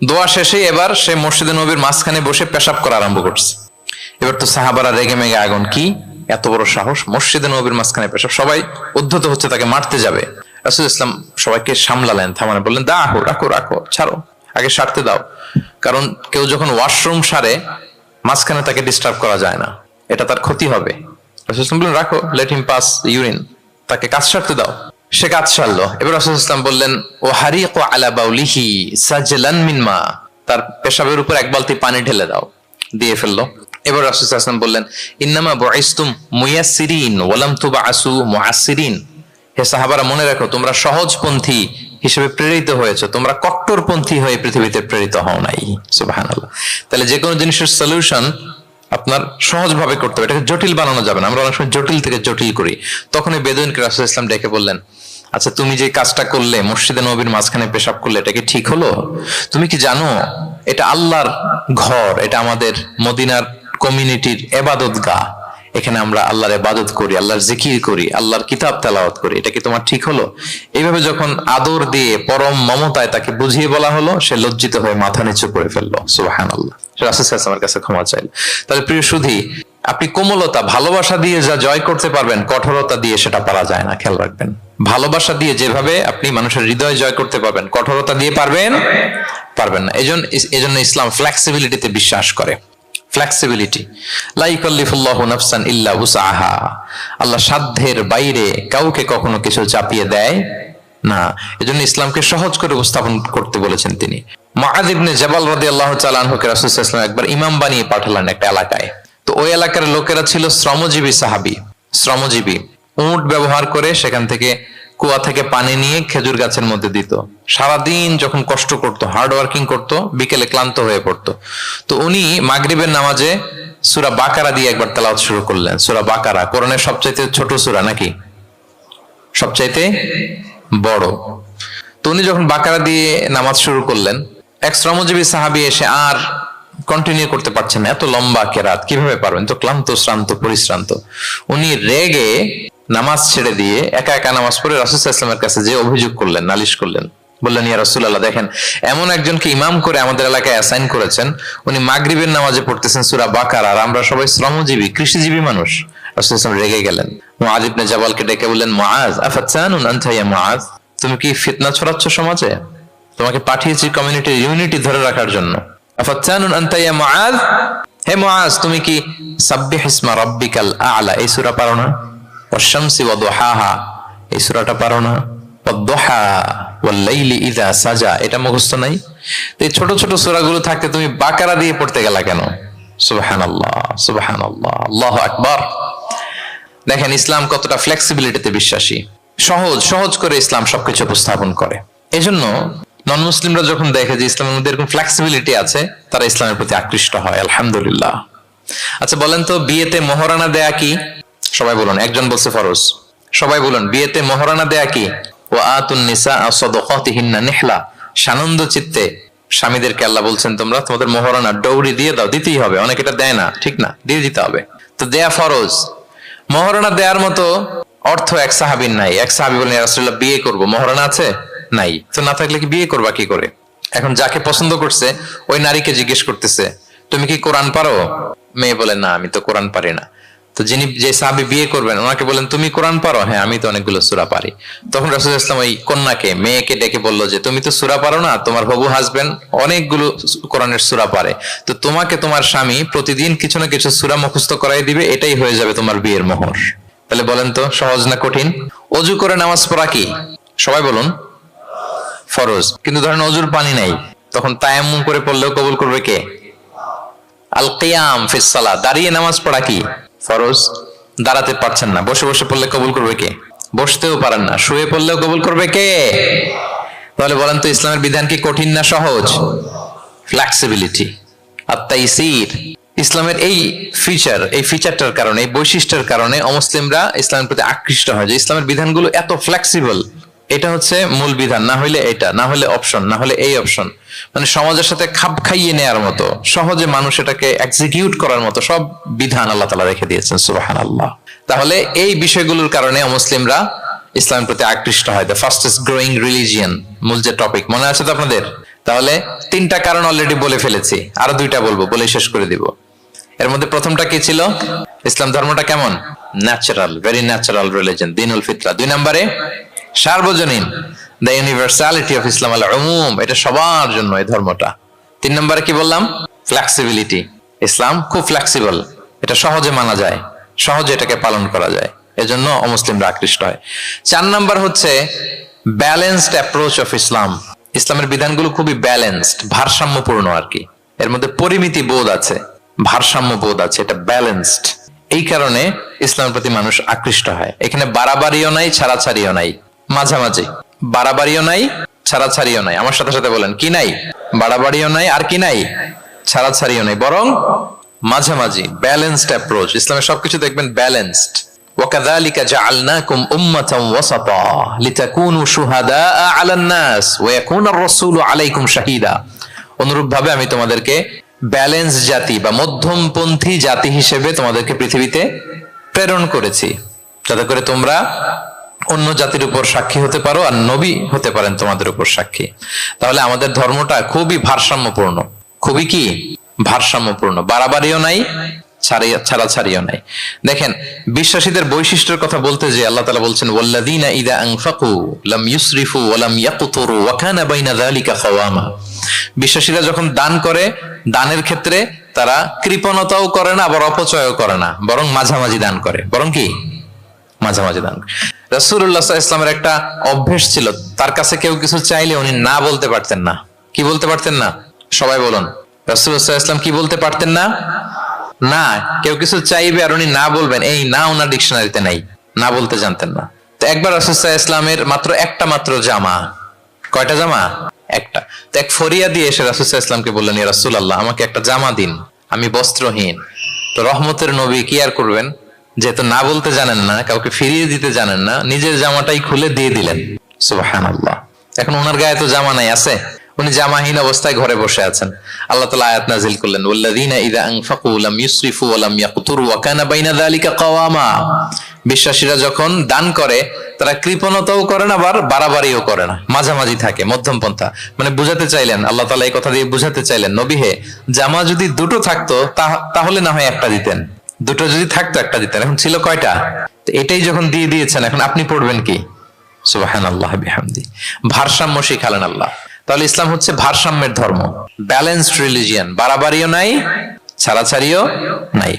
দোয়া শেষে এবার সে মসজিদে নববীর মাঝখানে বসে পেশাব করা আরম্ভ করছে। এবার তো সাহাবারা রেগে মেগে আগুন, কি এত বড় সাহস, মসজিদে নববীর মাঝখানে পেশাব, সবাই উদ্ধত হচ্ছে, তাকে মারতে যাবে। রাসূল ইসলাম সবাইকে সামলালেন, থামালেন, বললেন, দাও, রাখো, ছাড়ো, আগে সারতে দাও। কারণ কেউ যখন ওয়াশরুম সারে মাঝখানে তাকে ডিস্টার্ব করা যায় না। এটা তার ক্ষতি হবে। রাসূল সাল্লাল্লাহু আলাইহি ওয়াসাল্লাম বললেন, রাখো, লেট হিম পাস ইউরিন, তাকে কাজ সারতে দাও। সে কাজ সারলো। এবার রাসূল সাল্লাল্লাহু আলাইহি ওয়াসাল্লাম বললেন, ও হারিকু আলা বাউলিহি সাজলান মিন মা, তার পেশাবের উপর এক বালতি পানি ঢেলে দাও, দিয়ে ফেললো। এবার রাসূল সাল্লাল্লাহু আলাইহি ওয়াসাল্লাম বললেন, ইন্নামা বুইসতুম মুয়াসসিরিন ওয়া লাম তুবআসু মুআসসিরিন, হে সাহাবারা মনে রাখো, তোমরা সহজপন্থী হিসেবে প্রেরিত হয়েছে, তোমরা কট্টরপন্থী হয়ে পৃথিবীতে প্রেরিত হও নাই। সুবহানাল্লাহ। তাহলে যে কোনো জিনিসের সলিউশন আপনার সহজভাবে করতে হবে, এটাকে জটিল বানানো যাবে না। আমরা অনেক সময় জটিল থেকে জটিল করি। তখন এই বেদুইনকে রাসূল সাল্লাল্লাহু আলাইহি ওয়াসাল্লাম ডেকে বললেন, আচ্ছা তুমি যে কাজটা করলে, মসজিদে নববীর মাঝখানে পেশাব করলে, এটা কি ঠিক হলো? তুমি কি জানো এটা আল্লাহর ঘর, এটা আমাদের মদিনার কমিউনিটির ইবাদতগাহ, এখানে আমরা আল্লাহর ইবাদত করি, আল্লাহর জিকির করি, আল্লাহর কিতাব তেলাওয়াত করি, এটা কি তোমার ঠিক হলো? এইভাবে যখন আদর দিয়ে পরম মমতায় তাকে বুঝিয়ে বলা হলো, সে লজ্জিত হয়ে মাথা নিচু করে ফেললো। সুবহানাল্লাহ। রাসূল সাল্লাল্লাহু আলাইহি ওয়াসাল্লামের কাছে ক্ষমা চাইল। তাহলে প্রিয় সুধী, আপনি কোমলতা, ভালোবাসা দিয়ে যা জয় করতে পারবেন, কঠোরতা দিয়ে সেটা পারা যায় না, খেয়াল রাখবেন। ভালোবাসা দিয়ে যেভাবে আপনি মানুষের হৃদয় জয় করতে পারবেন, কঠোরতা দিয়ে পারবেন না। এজন্য ইসলাম ফ্লেক্সিবিলিটিতে বিশ্বাস করে। ফ্লেক্সিবিলিটি, লা ইউকাল্লিফুল্লাহু নাফসান ইল্লা উসআহা, আল্লাহ সাধ্যের বাইরে কাউকে কখনো কিছু চাপিয়ে দেয় না। এজন্য ইসলামকে সহজ করে উপস্থাপন করতে বলেছেন তিনি। মুআয ইবনে জাবাল রাদিয়াল্লাহু তাআলা আনহুকে রাসূল সাল্লাল্লাহু আলাইহি ওয়াসাল্লাম একবার ইমাম বানিয়ে পাঠালেন একটা এলাকায়। তো ওই এলাকার লোকেরা ছিল শ্রমজীবী সাহাবী, শ্রমজীবী। উট ব্যবহার করে সেখান থেকে কুয়া থেকে পানি নিয়ে খেজুর গাছের মধ্যে দিত। সারাদিন যখন কষ্ট করতো, হার্ড ওয়ার্কিং করতো, বিকেলে ক্লান্ত হয়ে পড়তো। তো উনি মাগরিবের নামাজে সূরা বাকারা দিয়ে একবার তেলাওয়াত শুরু করলেন। সূরা বাকারা কোরআনের সবচাইতে ছোট সূরা নাকি সবচাইতে বড়? তো উনি যখন বাকারা দিয়ে নামাজ শুরু করলেন, এক শ্রমজীবী সাহাবী এসে আর কন্টিনিউ করতে পারছেন না, এত লম্বা কেরাত কিভাবে পারবেন, তো ক্লান্ত, শ্রান্ত, পরিশ্রান্ত। উনি রেগে নামাজ ছেড়ে দিয়ে একা একা নামাজ পড়ে রাসূল সাল্লাল্লাহু আলাইহি ওয়াসাল্লামের কাছে যে অভিযোগ করলেন, নালিশ করলেন। বললেন, ইয়া রাসূলুল্লাহ, দেখেন এমন একজনকে ইমাম করে আমাদের এলাকায় অ্যাসাইন করেছেন, উনি মাগরিবের নামাজে পড়তেছেন সূরা বাকারা, আর আমরা সবাই শ্রমজীবী, কৃষিজীবী মানুষ। রাসূল সাল্লাল্লাহু আলাইহি ওয়াসাল্লাম রেগে গেলেন। মুআয ইবনে জাবালকে ডেকে বললেন, মুআয আফাতানুন আনতা ইয়া মুআয, তুমি কি ফিতনা ছড়াচ্ছ সমাজে? তোমাকে পাঠিয়েছি কমিউনিটির ইউনিটি ধরে রাখার জন্য। আফাতানুন আনতা ইয়া মুআয, হে মুআয, তুমি কি সাব্বিহ ইসমা রাব্বিকাল আ'লা এই সূরা পারো না? ওয়াশ-শামসি ওয়া দুহাহা এই সূরাটা পারো না? ওয়াদ-দুহা ওয়াল-লাইলি ইযা সাজা এটা মুখস্থ নাই? তো এই ছোট ছোট সূরাগুলো থাকতে তুমি বাকারা দিয়ে পড়তে গেলা কেন? সুবহানাল্লাহ, সুবহানাল্লাহ, আল্লাহু আকবার। দেখেন ইসলাম কতটা ফ্লেক্সিবিলিটিতে বিশ্বাসী। সহজ করে ইসলাম সবকিছু উপস্থাপন করে। এজন্য নন মুসলিমরা যখন দেখে যে ইসলামের মধ্যে এরকম ফ্লেক্সিবিলিটি আছে, তারা ইসলামের প্রতি আকৃষ্ট হয়। আলহামদুলিল্লাহ। আচ্ছা বলেন তো, বিয়েতে মোহরানা দেয়া কি? সবাই বলুন। একজন বলছে ফরজ। সবাই বলুন, বিয়েতে মোহরানা দেয়া কি? ওয়া আতুন নিসা সাদাকাতিহিন্না নিহলা, সানন্দ চিত্তে স্বামীদেরকে আল্লাহ বলছেন, তোমরা তোমাদের মোহরানা ডৌরি দিয়ে দাও, দিতেই হবে। অনেক এটা দেয় না, ঠিক না, দিয়ে দিতে হবে। তো দেয়া ফরজ। মোহরানা দেওয়ার মতো অর্থ এক সাহাবীর নাই। এক সাহাবী বলেন, ইয়া রাসূলুল্লাহ, বিয়ে করব, মোহরানা আছে? নাই। তো না থাকলে কি বিয়ে করবা কি করে? এখন যাকে পছন্দ করছে ওই নারীকে জিজ্ঞেস করতেছে, তুমি কি কোরআন পারো? মেয়ে বলে, না, আমি তো কোরআন পারি না। তো যে সাহাবী বিয়ে করবেন ওনাকে বলেন, তুমি কোরআন পারো? হ্যাঁ, আমি তো অনেকগুলো সূরা পারি। তখন রাসূল সাল্লাল্লাহু আলাইহি ওয়াসাল্লাম ওই কন্যাকে, মেয়েকে ডেকে বলল যে, তুমি তো সূরা পারো না, তোমার হবু হাজবেন্ড অনেকগুলো কোরআনের সূরা পারে, তো তোমাকে তোমার স্বামী প্রতিদিন কিছু না কিছু সূরা মুখস্থ করাই দিবে, এটাই হয়ে যাবে তোমার বিয়ের মোহর। তাহলে বলেন তো, সহজ না কঠিন? ওযু করে নামাজ পড়া কি? সবাই বলুন, ফরজ। কিন্তু ধরেন ওযুর পানি নাই, তখন তায়াম্মুম করে পড়লেও কবুল করবে কে? আল কিয়াম ফিস সালাত, দাঁড়িয়ে নামাজ পড়া কি? ফরজ। দাঁড়াতে পারছেন না, বসে বসে পড়লে কবুল করবে কে? বসতেও পারেন না, শুয়ে পড়লেও কবুল করবে কে? তাহলে বলেন তো, ইসলামের বিধান কি কঠিন না সহজ? ফ্লেক্সিবিলিটি আর তাইসির। ইসলামের এই ফিচারটার কারণে, এই বৈশিষ্ট্যের কারণে অমুসলিমরা ইসলামের প্রতি আকৃষ্ট হয়, যে ইসলামের বিধানগুলো এত ফ্লেক্সিবল। এটা হচ্ছে মূল বিধান, না হইলে এটা, না হলে অপশন, না হলে এই অপশন। মানে সমাজের সাথে খাপ খাইয়ে নেয়ার মতো, সহজে মানুষ এটাকে এক্সিকিউট করার মতো সব বিধান আল্লাহ তাআলা রেখে দিয়েছেন। সুবহানাল্লাহ। তাহলে এই বিষয়গুলোর কারণে মুসলিমরা ইসলামের প্রতি আকৃষ্ট হয়। দ্য ফাস্টেস্ট গ্রোয়িং রিলিজিয়ন, মূল যে টপিক, মনে আছে তো আপনাদের? তাহলে 3টা কারণ অলরেডি বলে ফেলেছি, আরো 2টা বলবো, বলে শেষ করে দিব। এর মধ্যে প্রথমটা কি ছিল? ইসলাম ধর্মটা কেমন? ন্যাচারাল, ভেরি ন্যাচারাল রিলিজিয়ন, দীনুল ফিতরা। 2 নম্বরে সার্বজনীন, দ্য ইউনিভার্সালিটি অফ ইসলাম, আল উমুম, এটা সবার জন্য এই ধর্মটা। 3 নম্বরে কি বললাম? ফ্লেক্সিবিলিটি, ইসলাম খুব ফ্লেক্সিবল। এটা সহজে মানা যায়, সহজে এটাকে পালন করা যায়, এজন্য অমুসলিমরা আকৃষ্ট হয়। 4 নাম্বার হচ্ছে ব্যালেন্সড অ্যাপ্রোচ অফ ইসলাম। ইসলামের বিধানগুলো খুবই ব্যালেন্সড, ভারসাম্যপূর্ণ আর কি। এর মধ্যে পরিমিতি বোধ আছে, ভারসাম্য বোধ আছে, এটা ব্যালেন্সড। এই কারণে ইসলামের প্রতি মানুষ আকৃষ্ট হয়। এখানে বাড়াবাড়িও নাই, ছাড়াছাড়িও নাই, মাঝামাঝি। বাড়াবাড়িও নাই, ছাড়াছাড়িও নাই। আমার সাথে সাথে বলেন, কি নাই? বাড়াবাড়িও নাই, আর কি নাই? ছাড়াছাড়িও নাই, বরং মাঝামাঝি, ব্যালেন্সড অ্যাপ্রোচ। ইসলামের সবকিছু দেখবেন ব্যালেন্সড। وكذلك جعلناكم أمة وسطا لتكونوا شهداء على الناس ويكون الرسول عليكم شهيدا। অনুরূপভাবে আমি তোমাদেরকে ব্যালেন্স জাতি বা মধ্যমপন্থী জাতি হিসেবে তোমাদেরকে পৃথিবীতে প্রেরণ করেছি, যাতে করে তোমরা অন্য জাতির উপর সাক্ষী হতে পারো, আর নবী হতে পারেন তোমাদের উপর সাক্ষী। তাহলে আমাদের ধর্মটা খুবই ভারসাম্যপূর্ণ, খুবই কি ভারসাম্যপূর্ণ, বাড়াবাড়িও নাই, ছাড়াছাড়িও নাই। দেখেন, বিশ্বাসীদের বৈশিষ্ট্যের কথা বলতে যে আল্লাহ তাআলা বলছেন, ওয়াল্লাযীনা ইযা আনফাকু লাম ইউসরিফু ওয়া লাম ইয়াকতুরু ওয়া কানা বাইনা যালিকা কাওয়ামা। বিশ্বাসীরা যখন দান করে, দানের ক্ষেত্রে তারা কৃপণতাও করে না, আবার অপচয়ও করে না, বরং মাঝামাঝি দান করে। বরং কি মাঝামাঝি দান। রাসূলুল্লাহ সাল্লাল্লাহু আলাইহি ওয়াসাল্লামের একটা অভ্যেস ছিল, তার কাছে কেউ কিছু চাইলে উনি না বলতে পারতেন না। কি বলতে পারতেন না? সবাই বলুন, রাসূলুল্লাহ সাল্লাল্লাহু আলাইহি ওয়াসাল্লাম কি বলতে পারতেন না? না। কেউ কিছু চাইবে আর উনি না বলবেন, এই না ওনার ডিকশনারিতে নাই, না বলতে জানতেন না। তো একবার রাসূল সাল্লাল্লাহু আলাইহি ওয়াসাল্লামের মাত্র জামা, কয়টা জামা? একটা। তো এক ফরিয়া দিয়ে এসে রাসূল সাল্লাল্লাহু আলাইহি ওয়াসাল্লামকে বললেন, ইয়া রাসূলুল্লাহ, আমাকে একটা জামা দিন, আমি বস্ত্রহীন। তো রহমতের নবী কি আর করবেন, যেহেতু না বলতে জানেন না, কাউকে ফিরিয়ে দিতে জানেন না, নিজের জামাটাই খুলে দিয়ে দিলেন। সুবহানাল্লাহ। এখন ওনার গায়ে তো জামা নাই, আছে? উনি জামাহীন অবস্থায় ঘরে বসে আছেন। আল্লাহ তাআলা আয়াত নাযিল করলেন, ওয়াল্লাযীনা ইযা আনফাকু লাম ইউসরিফু ওয়া লাম ইয়াকতুরু ওয়া কানা বাইনা যালিকা কাওয়ামা। বিশ্বাসীরা যখন দান করে, তারা কৃপণতাও করে না, আবার বাড়াবাড়িও করে না, মাঝামাঝি থাকে, মধ্যম পন্থা। মানে বুঝাতে চাইলেন, আল্লাহ তাআলা এই কথা দিয়ে বুঝাতে চাইলেন, নবী হে, জামা যদি দুটো থাকতো তাহলে না হয় একটা দিতেন, দুটো যদি থাকতো একটা দিতেন। এখন ছিল কয়টা? তো এটাই যখন দিয়ে দিয়েছেন, এখন আপনি পড়বেন কি? সুবহানাল্লাহ বিহামদি। ভারসাম্য শিখালেন আল্লাহ। তাহলে ইসলাম হচ্ছে ভারসাম্যের ধর্ম, ব্যালেন্সড রিলিজিয়ান, বাড়াবাড়িও নাই, ছাড়াছাড়িও নাই।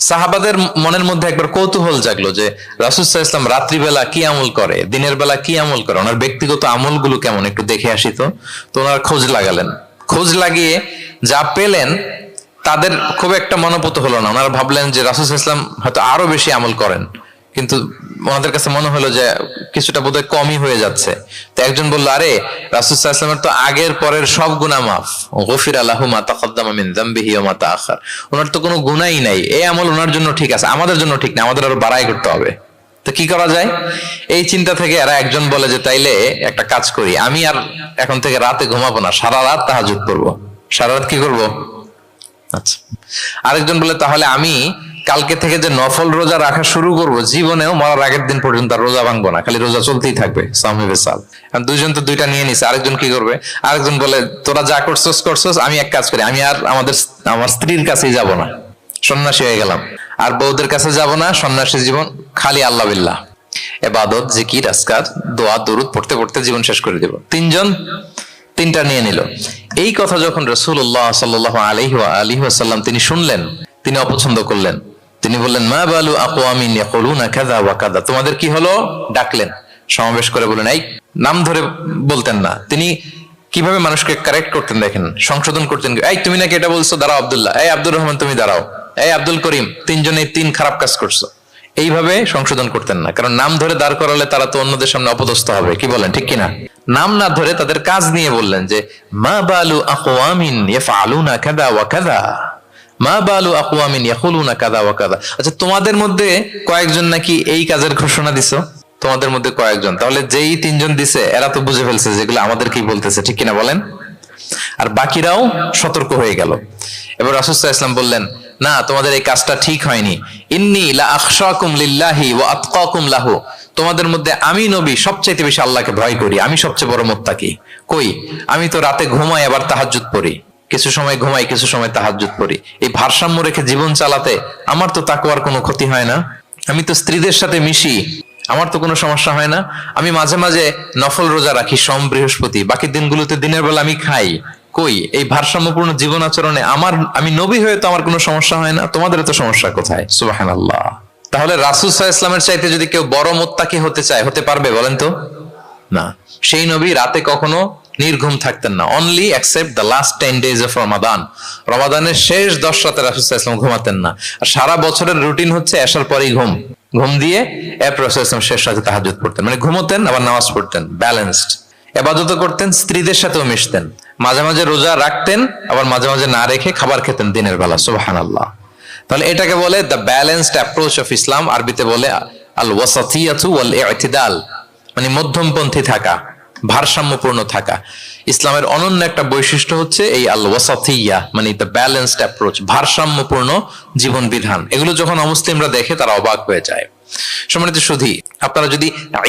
সাহাবাদের মনের মধ্যে একবার কৌতূহল জাগলো যে রাসূল সাল্লাল্লাহু আলাইহি ওয়াসাল্লাম রাত্রিবেলা কি আমল করে, দিনের বেলা কি আমল করে, ওনার ব্যক্তিগত আমলগুলো কেমন, একটু দেখে আসি। তো ওনার খোঁজ লাগালেন। খোঁজ লাগিয়ে যা পেলেন, তাদের খুব একটা মনোপুত হলো না। ওনারা ভাবলেন যে রাসূল সাল্লাল্লাহু আলাইহি ওয়াসাল্লাম হয়তো আরো বেশি আমল করেন, কিন্তু ওনাদের কাছে মনে হলো যে কিছুটা বোধহয় কমই হয়ে যাচ্ছে। তো একজন বলল, আরে রাসূল সাল্লাল্লাহু আলাইহি ওয়াসাল্লামের তো আগের পরের সব গুনাহ মাফ, গফিরা লাহু মা তাকাদ্দামা মিন যামবিহি ওয়া মা তাআখার। ওনার তো কোনো গুনাহই নাই, এই আমল ওনার জন্য ঠিক আছে, আমাদের জন্য ঠিক না, আমাদের আরো বাড়াই করতে হবে। তো কি করা যায়? এই চিন্তা থেকে এরা একজন বলে যে তাইলে একটা কাজ করি, আমি আর এখন থেকে রাতে ঘুমাবো না, সারা রাত তাহাজ্জুদ করবো। সারা রাত কি করবো? আচ্ছা। আরেকজন বলে, তাহলে আমি কালকে থেকে যে নফল রোজা রাখা শুরু করব, জীবনেও মরার আগের দিন পর্যন্ত রোজা ভাঙবো না, খালি রোজা চলতেই থাকবে। দুইজন তো দুইটা নিয়ে নিছে। আরেকজন কি করবে? আরেকজন বলে, তোরা যা করছস, আমি এক কাজ করি, আমি আর আমার স্ত্রীর কাছেই যাব না, সন্ন্যাসী হয়ে গেলাম, আর বউদের কাছে যাব না, সন্ন্যাসী জীবন, খালি আল্লাহ বিল্লাহ, ইবাদত, জিকির, আজকার, দোয়া, দরুদ পড়তে পড়তে জীবন শেষ করে দেব। তিনজন তিনটা নিয়ে নিল। এই কথা যখন রাসূলুল্লাহ সাল্লাল্লাহু আলাইহি ওয়াসাল্লাম তিনি শুনলেন, তিনি অপছন্দ করলেন। তিনি বললেন, মা বালু আকওয়ামিন ইয়াকুলুনা কাযা ওয়া কাযা। তোমাদের কি হলো? ডাকলেন, সমাবেশ করে বলেন, এই নাম ধরে বলতেন না। তিনি কিভাবে মানুষকে কারেক্ট করতেন দেখেন, সংশোধন করতেন। এই তুমি নাকি এটা বলছো, দাঁড়াও আব্দুল্লাহ, এই আব্দুর রহমান তুমি দাঁড়াও, এই আব্দুল করিম, তিনজনেই তিন খারাপ কাজ করছো। এইভাবে সংশোধন করতেন না, কারণ নাম ধরে দাঁড় করালে তারা তো অন্যদের সামনে অপদস্থ হবে। কি বলেন, ঠিক কিনা? নাম না ধরে তাদের কাজ নিয়ে বললেন যে, মা বালু আকওয়ামিন ইয়াফআলুনা কাযা ওয়া কাযা, মা বালু আকওয়ামিন ইয়াকুলুনা কাযা ওয়া কাযা। আচ্ছা, তোমাদের মধ্যে কয়েকজন নাকি এই কাজের ঘোষণা দিছো, তোমাদের মধ্যে কয়েকজন। তাহলে যেই তিনজন দিছে এরা তো বুঝে ফেলছে যেগুলো আমাদের কি বলতেছে, ঠিক কিনা বলেন? আর বাকিরাও সতর্ক হয়ে গেল। এবার রাসূল সাল্লাল্লাহু আলাইহি ওয়াসাল্লাম বললেন, না, তোমাদের এই কাজটা ঠিক হয়নি। ইন্নী লা আখশাকুম লিল্লাহি ওয়া আতকাকুম লাহু। তোমাদের মধ্যে আমি নবী সবচেয়ে বেশি আল্লাহকে ভয় করি, আমি সবচেয়ে বড় মুত্তাকি। কই, আমি তো রাতে ঘুমাই, আবার তাহাজ্জুদ পড়ি, কিছু সময় ঘুমাই, কিছু সময় তাহাজ্জুদ পড়ি। এই ভারসাম্য রেখে জীবন চালাতে আমার তো তাকওয়ার কোনো ক্ষতি হয় না। আমি তো স্ত্রীদের সাথে মিশি, আমার তো কোনো সমস্যা হয় না। আমি মাঝে মাঝে নফল রোজা রাখি, সোম বৃহস্পতি, বাকি দিনগুলোতে দিনের বেলা আমি খাই, কই এই ভারসাম্যপূর্ণ জীবন আচরণে আমি নবী হয়ে তো আমার কোনো সমস্যা হয় না, তোমাদের তো সমস্যা কোথায়? সুবহানাল্লাহ। তাহলে রাসূল সাল্লাল্লাহু আলাইহি ওয়াসাল্লামের চাইতে যদি কেউ বড় মুত্তাকি হতে চায়, হতে পারবে বলেন তো? না। সেই নবী রাতে কখনো নির্ঘুম থাকতেন না, only accept the last 10 days of Ramadan. রমাদানের শেষ 10 রাতে রাসূল সাল্লাল্লাহু আলাইহি ওয়াসাল্লাম ঘুমাতেন না। আর সারা বছরের রুটিন হচ্ছে এশার পরেই ঘুম দিয়ে এরপর রাসূল সাল্লাল্লাহু আলাইহি ওয়াসাল্লাম শেষ রাতে তাহাজ্জুদ পড়তেন, মানে ঘুমোতেন আবার নামাজ পড়তেন, ব্যালেন্সড। ইবাদত করতেন, স্ত্রীদের সাথেও মিশতেন, মাঝে মাঝে রোজা রাখতেন, আবার মাঝে মাঝে না রেখে খাবার খেতেন দিনের বেলা। সুবহানাল্লাহ। তাহলে এটাকে বলে the balanced approach of Islam, আরবিতে বলে আল ওয়াসাতিয়াতু ওয়াল ইতিদাল, মানে মধ্যমপন্থী থাকা, ভারসাম্যপূর্ণ থাকা। ইসলামের অনন্য একটা বৈশিষ্ট্য হচ্ছে এই আল ওয়াসাতিয়া, মানে দ্য ব্যালেন্সড অ্যাপ্রোচ, ভারসাম্যপূর্ণ জীবন বিধান। এগুলো যখন অমুসলিমরা দেখে তারা অবাক হয়ে যায়। সম্মানিত সুধী, আপনারা যদি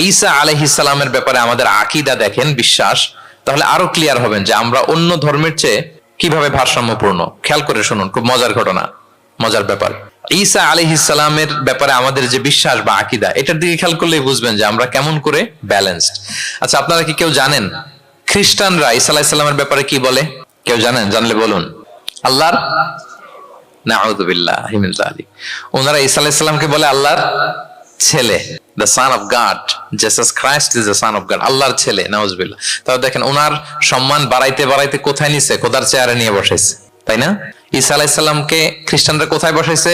ঈসা আলাইহিস সালামের ব্যাপারে আমাদের আকীদা দেখেন, বিশ্বাস, তাহলে আরো ক্লিয়ার হবেন যে আমরা অন্য ধর্মের চেয়ে কিভাবে ভারসাম্যপূর্ণ। খেয়াল করে শুনুন, খুব মজার ঘটনা, মজার ব্যাপার। ঈসা আলাইহিস সালামের ব্যাপারে আমাদের যে বিশ্বাস বা আকীদা, এটার দিকে খেয়াল করলেই বুঝবেন যে আমরা কেমন করে ব্যালেন্সড। আচ্ছা, আপনারা কি কেউ জানেন খ্রিস্টানরা ঈসা আলাইহিস সালামের ব্যাপারে কি বলে? কেউ জানেন? জানলে বলুন। আল্লাহর, নাউযুবিল্লাহি মিন যালিক, ওনারা ঈসা আলাইহিস সালামকে বলে আল্লাহর ছেলে, the son of God, Jesus Christ is the son of God, আল্লাহর ছেলে, নাউযুবিল্লাহ। তাহলে দেখেন ওনার সম্মান বাড়াইতে বাড়াইতে কোথায় নিছে? খোদার চেয়ারে নিয়ে বসাইছে, তাই না? ঈসা আলাইহিস সালামকে খ্রিস্টানরা কোথায় বসাইছে?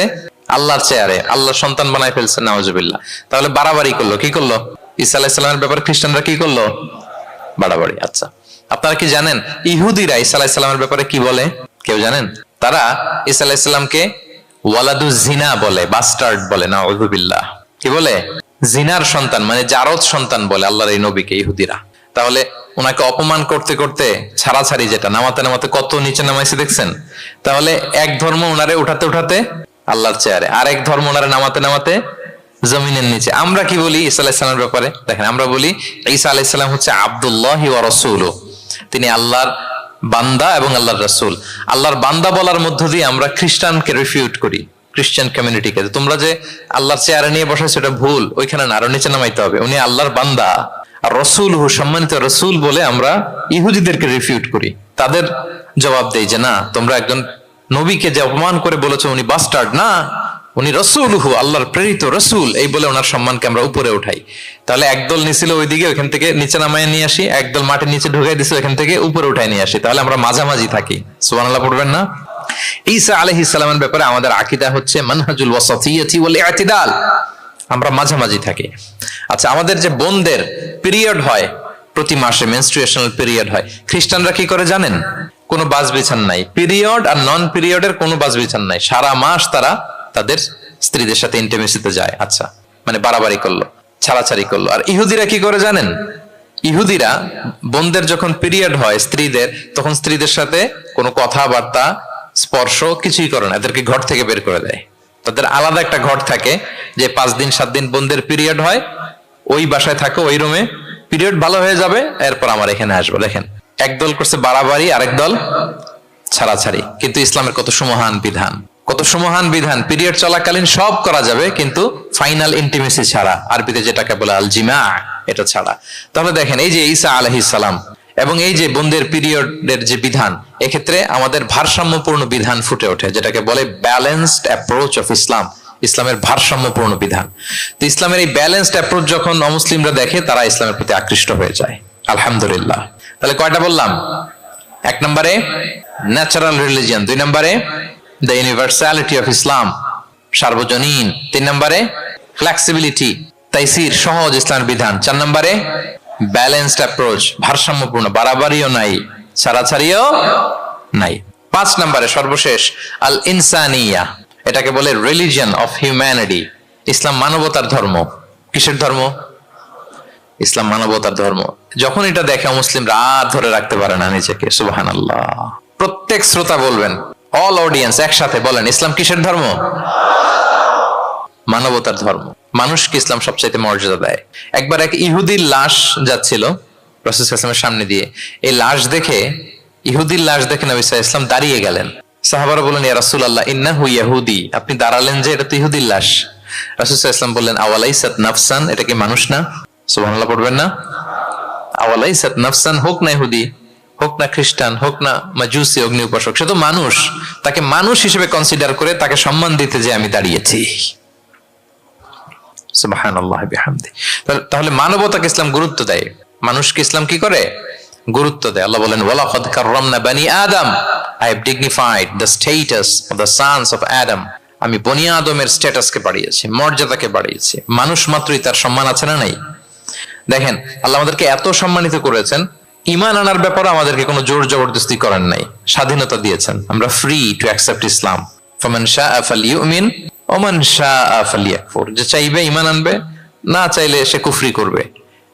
আল্লাহর চেয়ারে, আল্লাহর সন্তান বানাই ফেলছে, নাউযুবিল্লাহ। তাহলে বাড়াবাড়ি করলো, কি করলো? ঈসা আলাইহিস সালামের ব্যাপারে খ্রিস্টানরা কি করলো? বাড়াবাড়ি। আচ্ছা, আপনারা কি জানেন ইহুদিরা ঈসা আলাইহিস সালামের ব্যাপারে কি বলে? কেউ জানেন? তারা ঈসা আলাইহিস সালামকে ওয়ালাদুজ জিনা বলে, বাস্টার্ড বলে, নাউযুবিল্লাহ। কি বলে? জিনার সন্তান, মানে জারদ সন্তান বলে আল্লাহর এই নবীকে ইহুদিরা। তাহলে ওনাকে অপমান করতে করতে ছাড়াছাড়ি, যেটা নামাতে নামাতে কত নিচে নামাইছে দেখছেন? তাহলে এক ধর্ম ওনারে উঠাতে উঠাতে আল্লাহর চেয়ারে, আর এক ধর্ম ওনারে নামাতে নামাতে জমিনের নিচে। আমরা কি বলি ঈসা আলাইহিস সালামের ব্যাপারে? দেখেন, আমরা বলি ঈসা আলাইহিস সালাম হচ্ছে আব্দুল্লাহি ওয়া রাসূলুহু, তিনি আল্লাহর বান্দা এবং আল্লাহর রাসূল। আল্লাহর বান্দা বলার মধ্য দিয়ে আমরা খ্রিস্টানকে রিফিউট করি, খ্রিস্টান কমিউনিটিকে, তোমরা যে আল্লাহর চেয়ারে নিয়ে বসাইছো এটা ভুল, ওইখানে না, আরো নিচে নামাইতে হবে, উনি আল্লাহর বান্দা। আর রাসূলুহু, সম্মানিত রাসূল বলে আমরা ইহুদিদেরকে রিফিউট করি, তাদের জবাব দেই যে না, তোমরা একজন নবীকে যে অপমান করে বলেছো উনি বাস্টার্ড না, উনি রাসূলুহু, আল্লাহর প্রেরিত রাসূল, এই বলে ওনার সম্মানকে আমরা উপরে উঠাই। তাহলে একদল নিছিল ওইদিকে, ওইখান থেকে নিচে নামায় নিয়ে আসি, একদল মাটির নিচে ঢুকাই দিছে, ওইখান থেকে উপরে উঠাই নিয়ে আসি। তাহলে আমরা মাঝামাঝি থাকি। সুবহানাল্লাহ পড়বেন না? ঈসা আলাইহিস সালামের ব্যাপারে আমাদের আকীদা হচ্ছে মানহাজুল ওয়াসাতিয়াতি ওয়াল ইতিদাল, আমরা মাঝামাঝি থাকি। আচ্ছা, আমাদের যে বোনদের পিরিয়ড হয় প্রতি মাসে, মেনস্ট্রুয়েশনাল পিরিয়ড হয়, খ্রিস্টানরা কি করে জানেন? কোনো বাজ বিছান নাই, পিরিয়ড আর নন পিরিয়ডের কোনো বাজ বিছান নাই, সারা মাস তারা তাদের স্ত্রীদের সাথে ইন্টিমেসিতে যায়। আচ্ছা, মানে বাড়াবাড়ি করলো, ছাড়াছাড়ি করলো। আর ইহুদিরা কি করে জানেন? ইহুদিরা বোনদের যখন পিরিয়ড হয় স্ত্রীদের, তখন স্ত্রীদের সাথে কোনো কথাবার্তা, স্পর্শ কিছুই করে না, এদেরকে ঘর থেকে বের করে দেয়। তাদের আলাদা একটা ঘর থাকে, যে 5 দিন 7 দিন বোনদের পিরিয়ড হয়, ওই বাসায় থাকো, ওই রুমে, পিরিয়ড ভালো হয়ে যাবে, এরপর আমার এখানে আসবো। দেখেন, একদল করছে বাড়াবাড়ি, আরেক দল ছাড়াছাড়ি। কিন্তু ইসলামের কত সুমহান বিধান, কত সুমহান বিধান! পিরিয়ড চলাকালীন সব করা যাবে, কিন্তু ফাইনাল ইন্টিমেসি ছাড়া, আরবিতে যেটাকে বলে আল জিমা, এটা ছাড়া। তাহলে দেখেন, এই যে ঈসা আলাইহিস সালাম এবং এই যে বোনদের পিরিয়ডের যে বিধান, এক্ষেত্রে আমাদের ভারসাম্যপূর্ণ বিধান ফুটে ওঠে, যেটাকে বলে ব্যালেন্সড অ্যাপ্রোচ অফ ইসলাম, ইসলামের ভারসাম্যপূর্ণ বিধান। তো ইসলামের এই ব্যালেন্সড অ্যাপ্রোচ যখন অমুসলিমরা দেখে, তারা ইসলামের প্রতি আকৃষ্ট হয়ে যায়। আলহামদুলিল্লাহ। তাহলে কয়টা বললাম? 1 নম্বরে ন্যাচারাল রিলিজিয়ন, 2 নম্বরে দ্য ইউনিভার্সালিটি অফ ইসলাম, সার্বজনীন, 3 নম্বরে ফ্লেক্সিবিলিটি, তাইসির, সহজ ইসলামের বিধান, 4 নম্বরে ব্যালেন্সড অ্যাপ্রোচ, ভারসাম্যপূর্ণ, বাড়াবাড়িও নাই, ছাড়াছাড়িও নাই। 5 নম্বরে সর্বশেষ আল ইনসানিয়া, এটাকে বলে রিলিজিয়ন অফ হিউম্যানিটি, ইসলাম মানবতার ধর্ম। কিসের ধর্ম? ইসলাম মানবতার ধর্ম। যখন এটা দেখে মুসলিম রাত ধরে রাখতে পারে না নিজেকে। সুবহানাল্লাহ। প্রত্যেক শ্রোতা বলবেন, অল অডিয়েন্স একসাথে বলেন, ইসলাম কিসের ধর্ম? মানবতার ধর্ম। মানুষকে ইসলাম সবচাইতে মর্যাদা দেয়। একবার এক ইহুদির লাশ যাচ্ছিল রাসূল সাল্লাল্লাহু আলাইহি ওয়াসাল্লামের সামনে দিয়ে, এই লাশ দেখে, ইহুদির লাশ দেখে নবী সাল্লাল্লাহু আলাইহি ওয়াসাল্লাম দাঁড়িয়ে গেলেন। সাহাবারা বললেন, ইয়া রাসূলুল্লাহ ইন্নাহু ইহুদি, আপনি দাঁড়ালেন যে, এটা তো ইহুদির লাশ। রাসূল সাল্লাল্লাহু আলাইহি ওয়াসাল্লাম বললেন, আওয়ালাইসাত নাফসান, এটা কি মানুষ না? সুবহানাল্লাহ পড়বেন না? আওয়ালাইসাত নাফসান, হোক না ইহুদি, হোক না খ্রিস্টান, হোক না মাজুসি অগ্নি উপাসক, সে তো মানুষ। তাকে মানুষ হিসেবে কনসিডার করে তাকে সম্মান দিতে যে আমি দাঁড়িয়েছি। সুবহানাল্লাহ বিহামদি। তাহলে মানবতাকে ইসলাম গুরুত্ব দেয়, মানুষকে ইসলাম কি করে? গুরুত্ব দেয়। আল্লাহ বলেন ওয়ালাকাদ কাররামনা বানি আদম, I have dignified the status of the sons of Adam. আমি বনি আদমের স্ট্যাটাসকে বাড়িয়েছি, মর্যাদাকে বাড়িয়েছি। মানুষ মাত্রই তার সম্মান আছে না নাই? দেখেন, আল্লাহ আমাদেরকে এত সম্মানিত করেছেন, ঈমান আনার ব্যাপারে আমাদেরকে কোনো জোর জবরদস্তি করেন নাই, স্বাধীনতা দিয়েছেন। আমরা ফ্রি টু অ্যাকসেপ্ট ইসলাম। ফামান শাআ ফালইউমিন ওয়া মান শাআ ফালইয়াকফুর। যে চাইবে ঈমান আনবে, না চাইলে সে কুফরি করবে।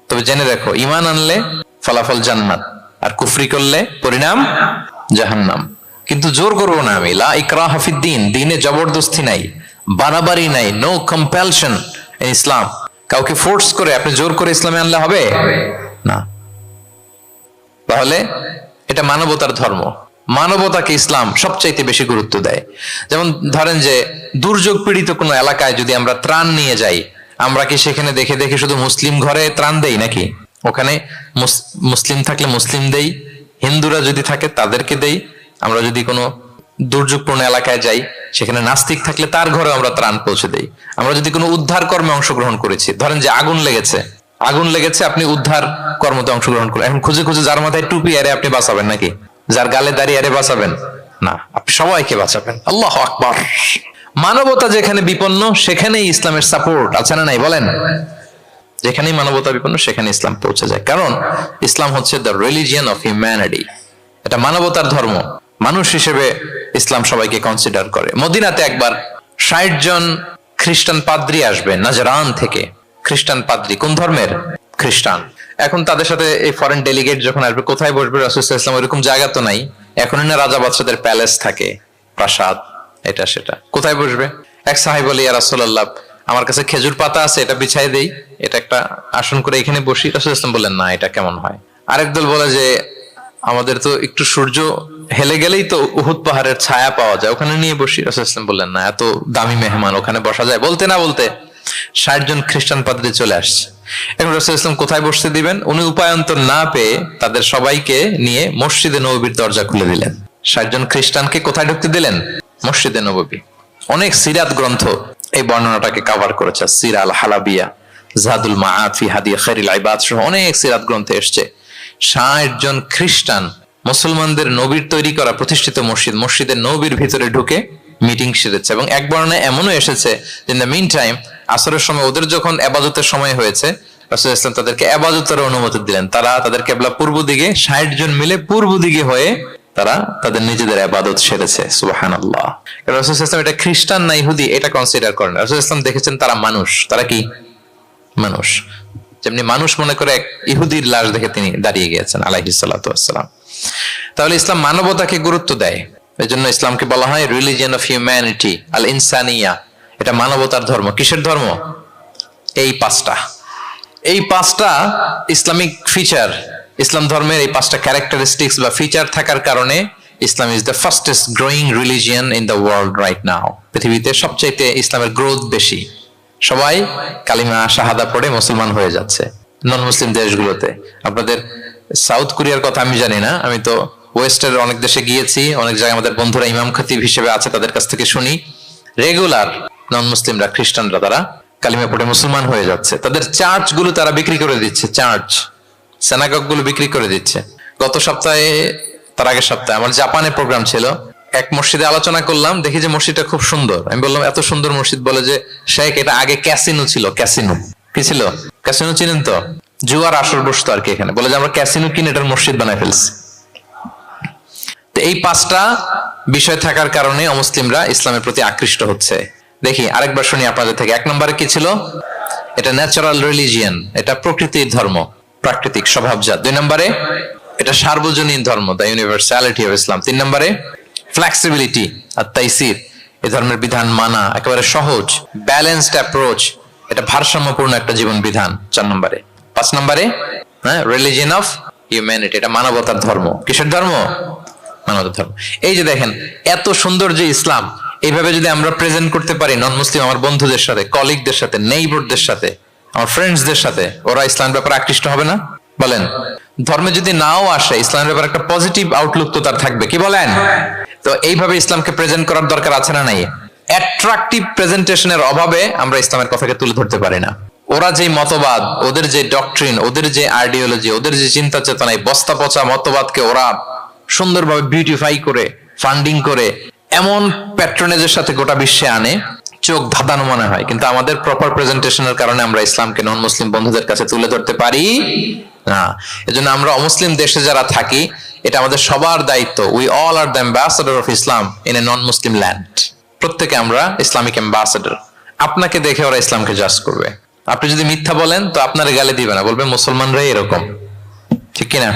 তবে জেনে রাখো, ঈমান আনলে ফলাফল জান্নাত, আর কুফরি করলে পরিণাম জাহান্নাম। কিন্তু জোর করবো না আমি। লা ইকরাহা ফিদ্দীন, দ্বীনে জবরদস্তি নাই, বাড়াবাড়ি নাই, নো কম্পালশন ইন ইসলাম। কাউকে ফোর্স করে আপনি জোর করে ইসলামে আনলে হবে না। তাহলে এটা মানবতার ধর্ম। মানবতাকে ইসলাম সবচাইতে বেশি গুরুত্ব দেয়। যেমন ধরেন যে দুর্যোগ পীড়িত কোনো এলাকায় যদি আমরা ত্রাণ নিয়ে যাই, আমরা কি সেখানে দেখে দেখে শুধু মুসলিম ঘরে ত্রাণ দেই নাকি? ওখানে মুসলিম থাকলে মুসলিম দেই, হিন্দুরা যদি থাকে তাদেরকে দেই। আমরা যদি কোনো দুর্যোগপূর্ণ এলাকায় যাই, সেখানে নাস্তিক থাকলে তার ঘরে আমরা ত্রাণ পৌঁছে দেই। আমরা যদি কোনো উদ্ধার কর্মে অংশগ্রহণ করেছি, ধরেন যে আগুন লেগেছে, আপনি উদ্ধার কর্মতে অংশগ্রহণ করেন, এখন খুঁজে খুঁজে যার মাথায় টুপি আরে আপনি বাঁচাবেন নাকি? যার গালে দাঁড়িয়ে আরে বাঁচাবেন না, আপনি সবাইকে বাঁচাবেন। আল্লাহু আকবার। মানবতা যেখানে বিপন্ন সেখানেই ইসলামের সাপোর্ট আছে না নাই বলেন? যেখানেই মানবতা বিপন্ন সেখানে ইসলাম পৌঁছে যায়। কারণ ইসলাম হচ্ছে দ্য রিলিজিয়ন অফ হিউম্যানিটি। এটা মানবতার ধর্ম। মানুষ হিসেবে ইসলাম সবাইকে কনসিডার করে। মদিনাতে একবার 60 জন খ্রিস্টান পাদ্রী আসবে নাজরান থেকে। খ্রিস্টান পাদ্রী কোন ধর্মের? খ্রিস্টান। এখন তাদের সাথে এই ফরেন ডেলিগেট যখন আসবে, কোথায় বসবে? রাসূল সাল্লাল্লাহু আলাইহি ওয়াসাল্লাম ওইরকম জায়গা তো নাই। এখন না রাজা বাদশাদের প্যালেস থাকে, প্রাসাদ, এটা সেটা। কোথায় বসবে? এক সাহাবী বলে, ইয়া রাসূলুল্লাহ, আমার কাছে খেজুর পাতা আছে, এটা বিছাই দেই, এটা একটা আসন করে এখানে বসি। রাসূল সাল্লাল্লাহু আলাইহি ওয়াসাল্লাম বললেন, না, এটা কেমন হয়? আরেক দল বলে যে আমাদের তো একটু সূর্য হেলে গেলেই তো উহুদ পাহাড়ের ছায়া পাওয়া যায়, ওখানে নিয়ে বসি। রাসূল সাল্লাল্লাহু আলাইহি ওয়াসাল্লাম বললেন, না, এত দামি মেহমান, ওখানে বসা যায়? বলতে না বলতে 60 জন খ্রিস্টান পাদ্রী চলে আসছে। এখন রাসূল সাল্লাল্লাহু আলাইহি ওয়াসাল্লাম কোথায় বসতে দিবেন? উনি উপায়ন্তর না পেয়ে তাদের সবাইকে নিয়ে মসজিদে নববীর দরজা খুলে দিলেন। 60 জন খ্রিস্টানকে কোথায় ঢুকতে দিলেন? মসজিদে নববী। অনেক সিরাত গ্রন্থ এই বর্ণনাটাকে কভার করেছে। সিরা আল হালাবিয়া, জাদুল মাআদ ফি হাদি খায়রিল ইবাদ সহ অনেক সিরাত গ্রন্থে এসেছে 60 জন খ্রিস্টান মুসলমানদের নবীর তৈরি করা প্রতিষ্ঠিত মসজিদের নবীর ভিতরে ঢুকে মিটিং সেরেছে। এবং এক বর্ণনায় এমনও এসেছে, ইন দ্য মিন টাইম আসরের সময় ওদের যখন ইবাদতের সময় হয়েছে, রাসূল সাল্লাল্লাহু আলাইহি ওয়াসাল্লাম তাদেরকে ইবাদতের অনুমতি দিলেন। তারা তাদের কিবলা পূর্ব দিকে, 60 জন মিলে পূর্ব দিকে হয়ে তারা তাদের নিজেদের ইবাদত সেরেছে। সুবহানাল্লাহ। রাসূল সাল্লাল্লাহু আলাইহি ওয়াসাল্লাম এটা খ্রিস্টান না ইহুদি এটা কনসিডার করেন। রাসূল সাল্লাল্লাহু আলাইহি ওয়াসাল্লাম দেখেছেন তারা মানুষ। তারা কি মানুষ? যেমনি মানুষ মনে করে এক ইহুদির লাশ দেখে তিনি দাঁড়িয়ে গিয়েছেন আলাইহিস সালাতু ওয়াসসালাম। তাহলে ইসলাম মানবতাকে গুরুত্ব দেয়। এজন্য ইসলামকে বলা হয় রিলিজিয়ন অফ হিউম্যানিটি, আল ইনসানিয়া। এটা মানবতার ধর্ম। কিসের ধর্ম? এই পাঁচটা ইসলামিক ফিচার, ইসলাম ধর্মের এই 5টা ক্যারেক্টারিস্টিক্স বা ফিচার থাকার কারণে Islam is the fastest growing religion in the world right now. পৃথিবীতে সবচাইতে ইসলামের গ্রোথ বেশি। সবাই কালিমা শাহাদা পড়ে মুসলমান হয়ে যাচ্ছে নন মুসলিম দেশগুলোতে। আপনাদের সাউথ কোরিয়ার কথা আমি জানি না, আমি তো ওয়েস্টের অনেক দেশে গিয়েছি, অনেক জায়গায় আমাদের বন্ধুরা ইমাম খতিব হিসেবে আছে, তাদের কাছ থেকে শুনি রেগুলার নন মুসলিমরা, খ্রিস্টানরা তারা কালিমা পড়ে মুসলমান হয়ে যাচ্ছে। তাদের চার্চ গুলো তারা বিক্রি করে দিচ্ছে, চার্চ সিনাগগ গুলো বিক্রি করে দিচ্ছে। গত সপ্তাহে, তার আগের সপ্তাহে আমার জাপানে প্রোগ্রাম ছিল, এক মসজিদে আলোচনা করলাম, দেখি যে মসজিদটা খুব সুন্দর। আমি বললাম এত সুন্দর মসজিদ? বলে যে শেখ এটা আগে ক্যাসিনো ছিল। ক্যাসিনো কি ছিল? ক্যাসিনো চিনেন তো? জুয়ার আসর বসতো আর কি এখানে। বলে যে আমরা ক্যাসিনো কিনে এটার মসজিদ বানায় ফেলছি। তো এই 5টা বিষয় থাকার কারণে অমুসলিমরা ইসলামের প্রতি আকৃষ্ট হচ্ছে। দেখি আরেকবার শুনি আপনাদের থেকে। 1 নম্বরে কি ছিল? এটা ন্যাচারাল রিলিজিয়ন, এটা প্রকৃতির ধর্ম, প্রাকৃতিক স্বভাবজাত। 2 নম্বরে এটা সার্বজনীন ধর্ম, দ্য ইউনিভার্সালিটি অফ ইসলাম। 3 নম্বরে ফ্লেক্সিবিলিটি আর তাইসির, এই ধর্মের বিধান মানা একেবারে সহজ, ব্যালেন্সড অ্যাপ্রোচ, এটা ভারসাম্যপূর্ণ একটা জীবন বিধান। 4 নম্বরে। 5 নম্বরে রিলিজিয়ন অফ হিউম্যানিটি, এটা মানবতার ধর্ম। কিসের ধর্ম? মানবতার ধর্ম। এই যে দেখেন এত সুন্দর যে ইসলাম, এইভাবে যদি আমরা প্রেজেন্ট করতে পারি নন মুসলিম আমার বন্ধুদের সাথে, কলিগদের সাথে, নেইবারদের সাথে, আমার ফ্রেন্ডসদের সাথে, ওরা ইসলাম ব্যাপারে আকৃষ্ট হবে না? বলেন। ধর্মে যদি নাও আসে, ইসলামের ব্যাপারে একটা পজিটিভ আউটলুক তো তার থাকবে, কি বলেন? তো এইভাবে ইসলামকে প্রেজেন্ট করার দরকার আছে না নাই? অ্যাট্রাকটিভ প্রেজেন্টেশনের অভাবে আমরা ইসলামের কথাকে তুলে ধরতে পারি না। ওরা যে মতবাদ, ওদের যে ডক্ট্রিন, ওদের যে আইডিওলজি, ওদের যে চিন্তা চেতনা, এই বস্তা পচা মতবাদকে ওরা সুন্দরভাবে বিউটিফাই করে, ফান্ডিং করে, এমন প্যাট্রনেজের সাথে গোটা বিশ্বে আনে, চোখ ধাঁধানো মনে হয়। কিন্তু আমাদের প্রপার প্রেজেন্টেশনের কারণে আমরা ইসলামকে নন মুসলিম বন্ধুদের কাছে তুলে ধরতে পারি না। এজন্য আমরা অমুসলিম দেশে যারা থাকি, এটা আমাদের সবার দায়িত্ব। We all are the ambassador of Islam in a non Muslim land. প্রত্যেকে আমরা ইসলামিক অ্যাম্বাসেডর। আপনাকে দেখে ওরা ইসলামকে জাজ করবে। আপনি যদি মিথ্যা বলেন তো আপনার গালে দিবে না, বলবে মুসলমানরাই এরকম, ঠিক কিনা?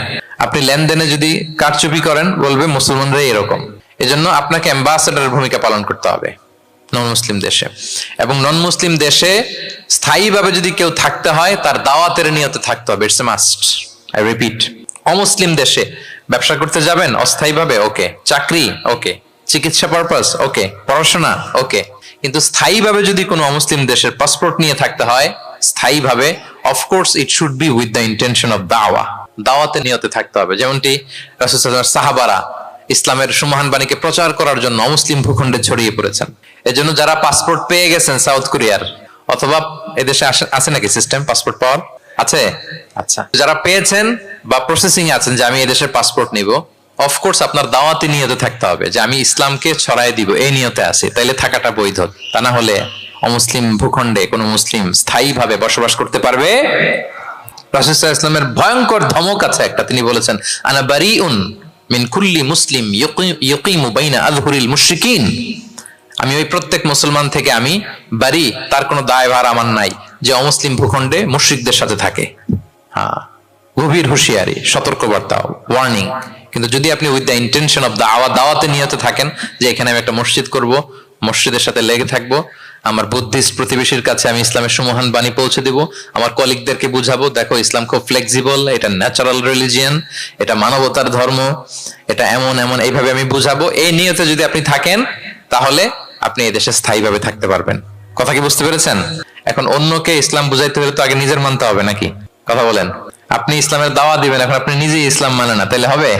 আপনি লেনদেনে যদি কারচুপি করেন, বলবে মুসলমানরাই এরকম। এজন্য আপনাকে অ্যাম্বাসেডরের ভূমিকা পালন করতে হবে নন মুসলিম দেশে। এবং নন মুসলিম দেশে স্থায়ীভাবে যদি কেউ থাকতে হয়, তার দাওয়াতের নিয়তে থাকতে হবে। It's a must, I repeat. অমুসলিম দেশে ব্যবসা করতে যাবেন অস্থায়ীভাবে, ওকে। চাকরি, ওকে। চিকিৎসা পারপাস, ওকে। পড়াশোনা, ওকে। কিন্তু স্থায়ীভাবে যদি কোনো অমুসলিম দেশের পাসপোর্ট নিয়ে থাকতে হয়, স্থায়ীভাবে, of course it should be with the intention of দাওয়া। দাওয়াতের নিয়তে থাকতে হবে। যেমনটি রাসূল সাল্লাল্লাহু আলাইহি ওয়াসাল্লামের সাহাবারা ইসলামের সুমহান বাণীকে প্রচার করার জন্য অমুসলিম ভূখণ্ডে ছড়িয়ে পড়েছেন। এজন্য যারা পাসপোর্ট পেয়ে গেছেন সাউথ কোরিয়ার, অথবা এদেশে আছে নাকি সিস্টেম পাসপোর্ট পাওয়ার? আছে? আচ্ছা, যারা পেয়েছেন বা প্রসেসিং এ আছেন যে আমি এদেশের পাসপোর্ট নিব, অফকোর্স আপনার দাওয়াতি নিয়তে থাকতে হবে যে আমি ইসলামকে ছড়াই দিব, এই নিয়তে আছে, তাইলে থাকাটা বৈধ। তা না হলে অমুসলিম ভূখণ্ডে কোনো মুসলিম স্থায়ীভাবে বসবাস করতে পারবে? রাসূল সাল্লাল্লাহু আলাইহি ওয়াসাল্লামের ভয়ঙ্কর ধমক আছে একটা, তিনি বলেছেন আনা বারিউন মিন কুল্লি মুসলিম ইয়ুকিমু বাইনা আযহুরিল মুশরিকিন। আমি ওই প্রত্যেক মুসলমান থেকে আমি বারি, তার কোনো দায়ভার আমার নাই যে অমুসলিম ভূখণ্ডে মুশরিকদের সাথে থাকে। হ্যাঁ, গভীর হুঁশিয়ারি, সতর্কবার্তা, ওয়ার্নিং। কিন্তু যদি আপনি উইথ দ্য ইন্টেনশন অফ দাওয়াতে নিয়তে থাকেন যে এখানে আমি একটা মসজিদ করব, মসজিদের সাথে লেগে থাকবো, আমার বুদ্ধিস্ট প্রতিবেশীর কাছে আমি ইসলামের সুমহান বাণী পৌঁছে দিব, আমার কলিগদেরকে বুঝাবো দেখো ইসলাম খুব ফ্লেক্সিবল, এটা ন্যাচারাল রিলিজিয়ান, এটা মানবতার ধর্ম, এটা এমন এমন, এইভাবে আমি বুঝাবো, এই নিয়তে যদি আপনি থাকেন, তাহলে আপনি এই দেশে স্থায়ীভাবে থাকতে পারবেন। কথা কি বুঝতে পেরেছেন? এখন অন্যকে ইসলাম বুঝাইতে হলে তো আগে নিজের মানতে হবে নাকি? কথা বলেন। আপনি ইসলামের দাওয়া দিবেন, এখন আপনি নিজেই ইসলাম মানে না, তাহলে হবে?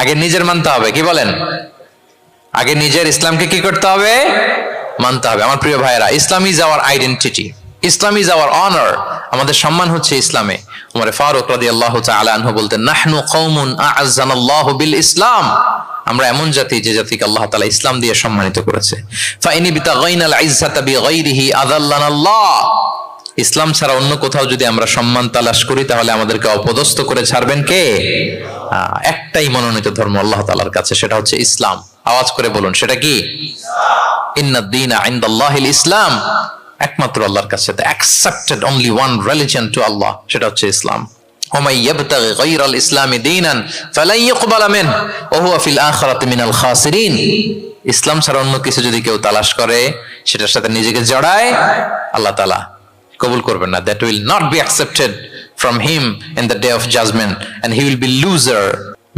আগে নিজের মানতে হবে, কি বলেন? আগে নিজের ইসলামকে কি করতে হবে? মানতে হবে। আমার প্রিয় ভাইয়েরা, Islam is our identity, Islam is our honour. আমাদের সম্মান হচ্ছে ইসলামে। ওমর ফারুক রাদিয়াল্লাহু তাআলা আনহু বলতেন, নাহনু কওমুন আ'আজ্জানাল্লাহু বিল ইসলাম। আমরা এমন জাতি যে জাতিকে আল্লাহ তাআলা ইসলাম দিয়ে সম্মানিত করেছে। ফাইনি বিতাগাইনাল ইজ্জাতা বিগাইরিহি আযাল্লানাল্লাহ। ইসলাম ছাড়া অন্য কোথাও যদি আমরা সম্মান তালাশ করি, তাহলে আমাদেরকে অপদস্থ করে ছাড়বেন কে? একটাই মনোনীত ধর্ম আল্লাহ তাআলার কাছে, সেটা হচ্ছে ইসলাম। আওয়াজ করে বলুন, সেটা কি? ইন্নাদ দীনা ইনদাল্লাহিল ইসলাম। একমাত্র আল্লাহর কাছে accepted only one religion to Allah, সেটা হচ্ছে ইসলাম। ওমাই ইয়াবতাগি গায়রাল ইসলামি দীনান ফালান ইউকবালা মিনহু ওয়া হুয়া ফিল আখিরাতি মিনাল খাসিরিন। ইসলাম ছাড়া অন্য কিছু যদি কেউ তালাশ করে, সেটার সাথে নিজেকে জড়ায়, আল্লাহ তাআলা কবুল করবেন না। That will not be accepted from him in the day of judgment and he will be loser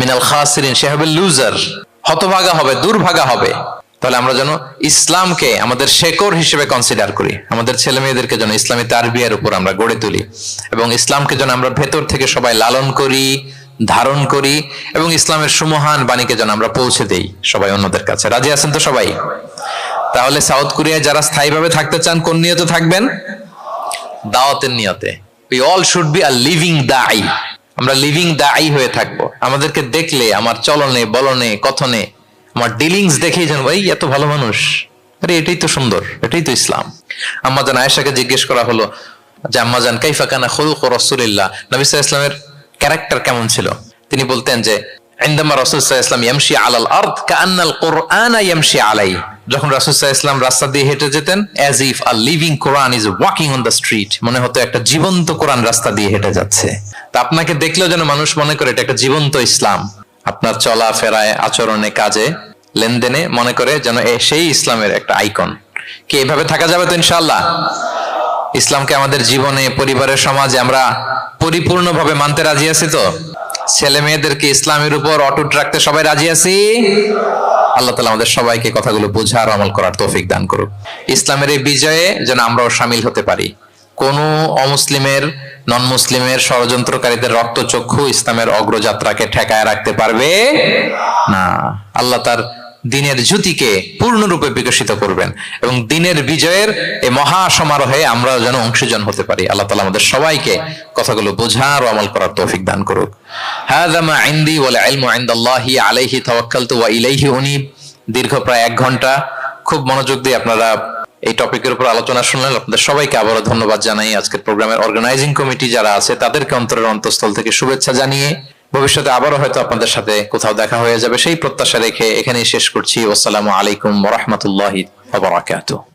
minal khasirin. সে হবে লুজার, হতভাগা হবে, দুর্ভাগা হবে। তাহলে আমরা যেন ইসলামকে আমাদের শেকড় হিসেবে কনসিডার করি, আমাদের ছেলে মেয়েদেরকে যেন ইসলামী তারবিয়ার উপর আমরা গড়ে তুলি, এবং ইসলামকে যেন আমরা ভেতর থেকে সবাই লালন করি, ধারণ করি, এবং ইসলামের সুমহান বাণীকে যেন আমরা পৌঁছে দেই সবাই অন্যদের কাছে। রাজি আছেন তো সবাই? তাহলে সাউথ কোরিয়ায় যারা স্থায়ীভাবে থাকতে চান, কোন নিয়তে থাকবেন? দাওয়াতের নিয়তে। We all should be a living দাঈ। আমরা লিভিং দাঈ হয়ে থাকবো। আমাদেরকে দেখলে, আমার চলনে বলনে কথনে, আমার ডিলিংস দেখেই জানবো এই এত ভালো মানুষ, আরে এটাই তো সুন্দর, এটাই তো ইসলাম। আম্মাজান আয়েশাকে জিজ্ঞেস করা হলো যে আম্মাজান কাইফা কানা খুলুক রাসূলিল্লাহ, নবী সাল্লাল্লাহু আলাইহি ওয়াসাল্লামের ক্যারেক্টার কেমন ছিল? তিনি বলতেন যে ইনদামা রাসূল সাল্লাল্লাহু আলাইহি ওয়াসাল্লাম ইয়ামশি আলাল আরদ কাআন্নাল কুরআনা ইয়ামশি আলাইহি। যখন রাসূল সাল্লাল্লাহু আলাইহি ওয়াসাল্লাম রাস্তা দিয়ে হেঁটে যেতেন, as if a living Quran is walking on the street, মনে হতো একটা জীবন্ত কোরআন রাস্তা দিয়ে হেঁটে যাচ্ছে। তা আপনাকে দেখলেও যেন মানুষ মনে করে এটা একটা জীবন্ত ইসলাম। আপনার চলা ফেরায়, আচরণে, কাজে, লেনদেনে মনে করে যেন সেই ইসলামের একটা আইকন। কি এভাবে থাকা যাবে তো ইনশাআল্লাহ? ইসলামকে আমাদের জীবনে, পরিবারের, সমাজে আমরা পরিপূর্ণভাবে মানতে রাজি আছি তো? ছেলে মেয়েদেরকে ইসলামের উপর অটুট রাখতে সবাই রাজি আছি? আল্লাহ তাআলা আমাদের সবাইকে কথাগুলো বোঝার, আমল করার তৌফিক দান করুক। ইসলামের এই বিজয়ে যেন আমরাও শামিল হতে পারি। কোন অমুসলিমের, নন মুসলিমের ষড়যন্ত্রকারীদের রক্তচক্ষু ইসলামের অগ্রযাত্রাকে ঠেকায় রাখতে পারবে না। আল্লাহ তার দিনের জ্যোতিকে পূর্ণরূপে বিকশিত করবেন এবং দিনের বিজয়ের এই মহা সমারোহে আমরা যেন অংশীজন হতে পারি। আল্লাহ তাআলা আমাদের সবাইকে কথাগুলো বোঝার ও আমল করার তৌফিক দান করুক। হাযা মা ইনদি ওয়াল ইলমু ইনদাল্লাহি আলাইহি তাওয়াক্কালতু ওয়া ইলাইহি উনীব। দীর্ঘ প্রায় 1 ঘন্টা খুব মনোযোগ দিয়ে আপনারা এই টপিকের উপর আলোচনা শুনলেন। আপনাদের সবাইকে আবারও ধন্যবাদ জানাই। আজকের প্রোগ্রামের অর্গানাইজিং কমিটি যারা আছে তাদেরকে অন্তরের অন্তঃস্থল থেকে শুভেচ্ছা জানিয়ে ভবিষ্যতে আবারও হয়তো আপনাদের সাথে কোথাও দেখা হয়ে যাবে সেই প্রত্যাশা রেখে এখানেই শেষ করছি। আসসালামু আলাইকুম ওয়া রাহমাতুল্লাহি ওয়া বারাকাতুহু।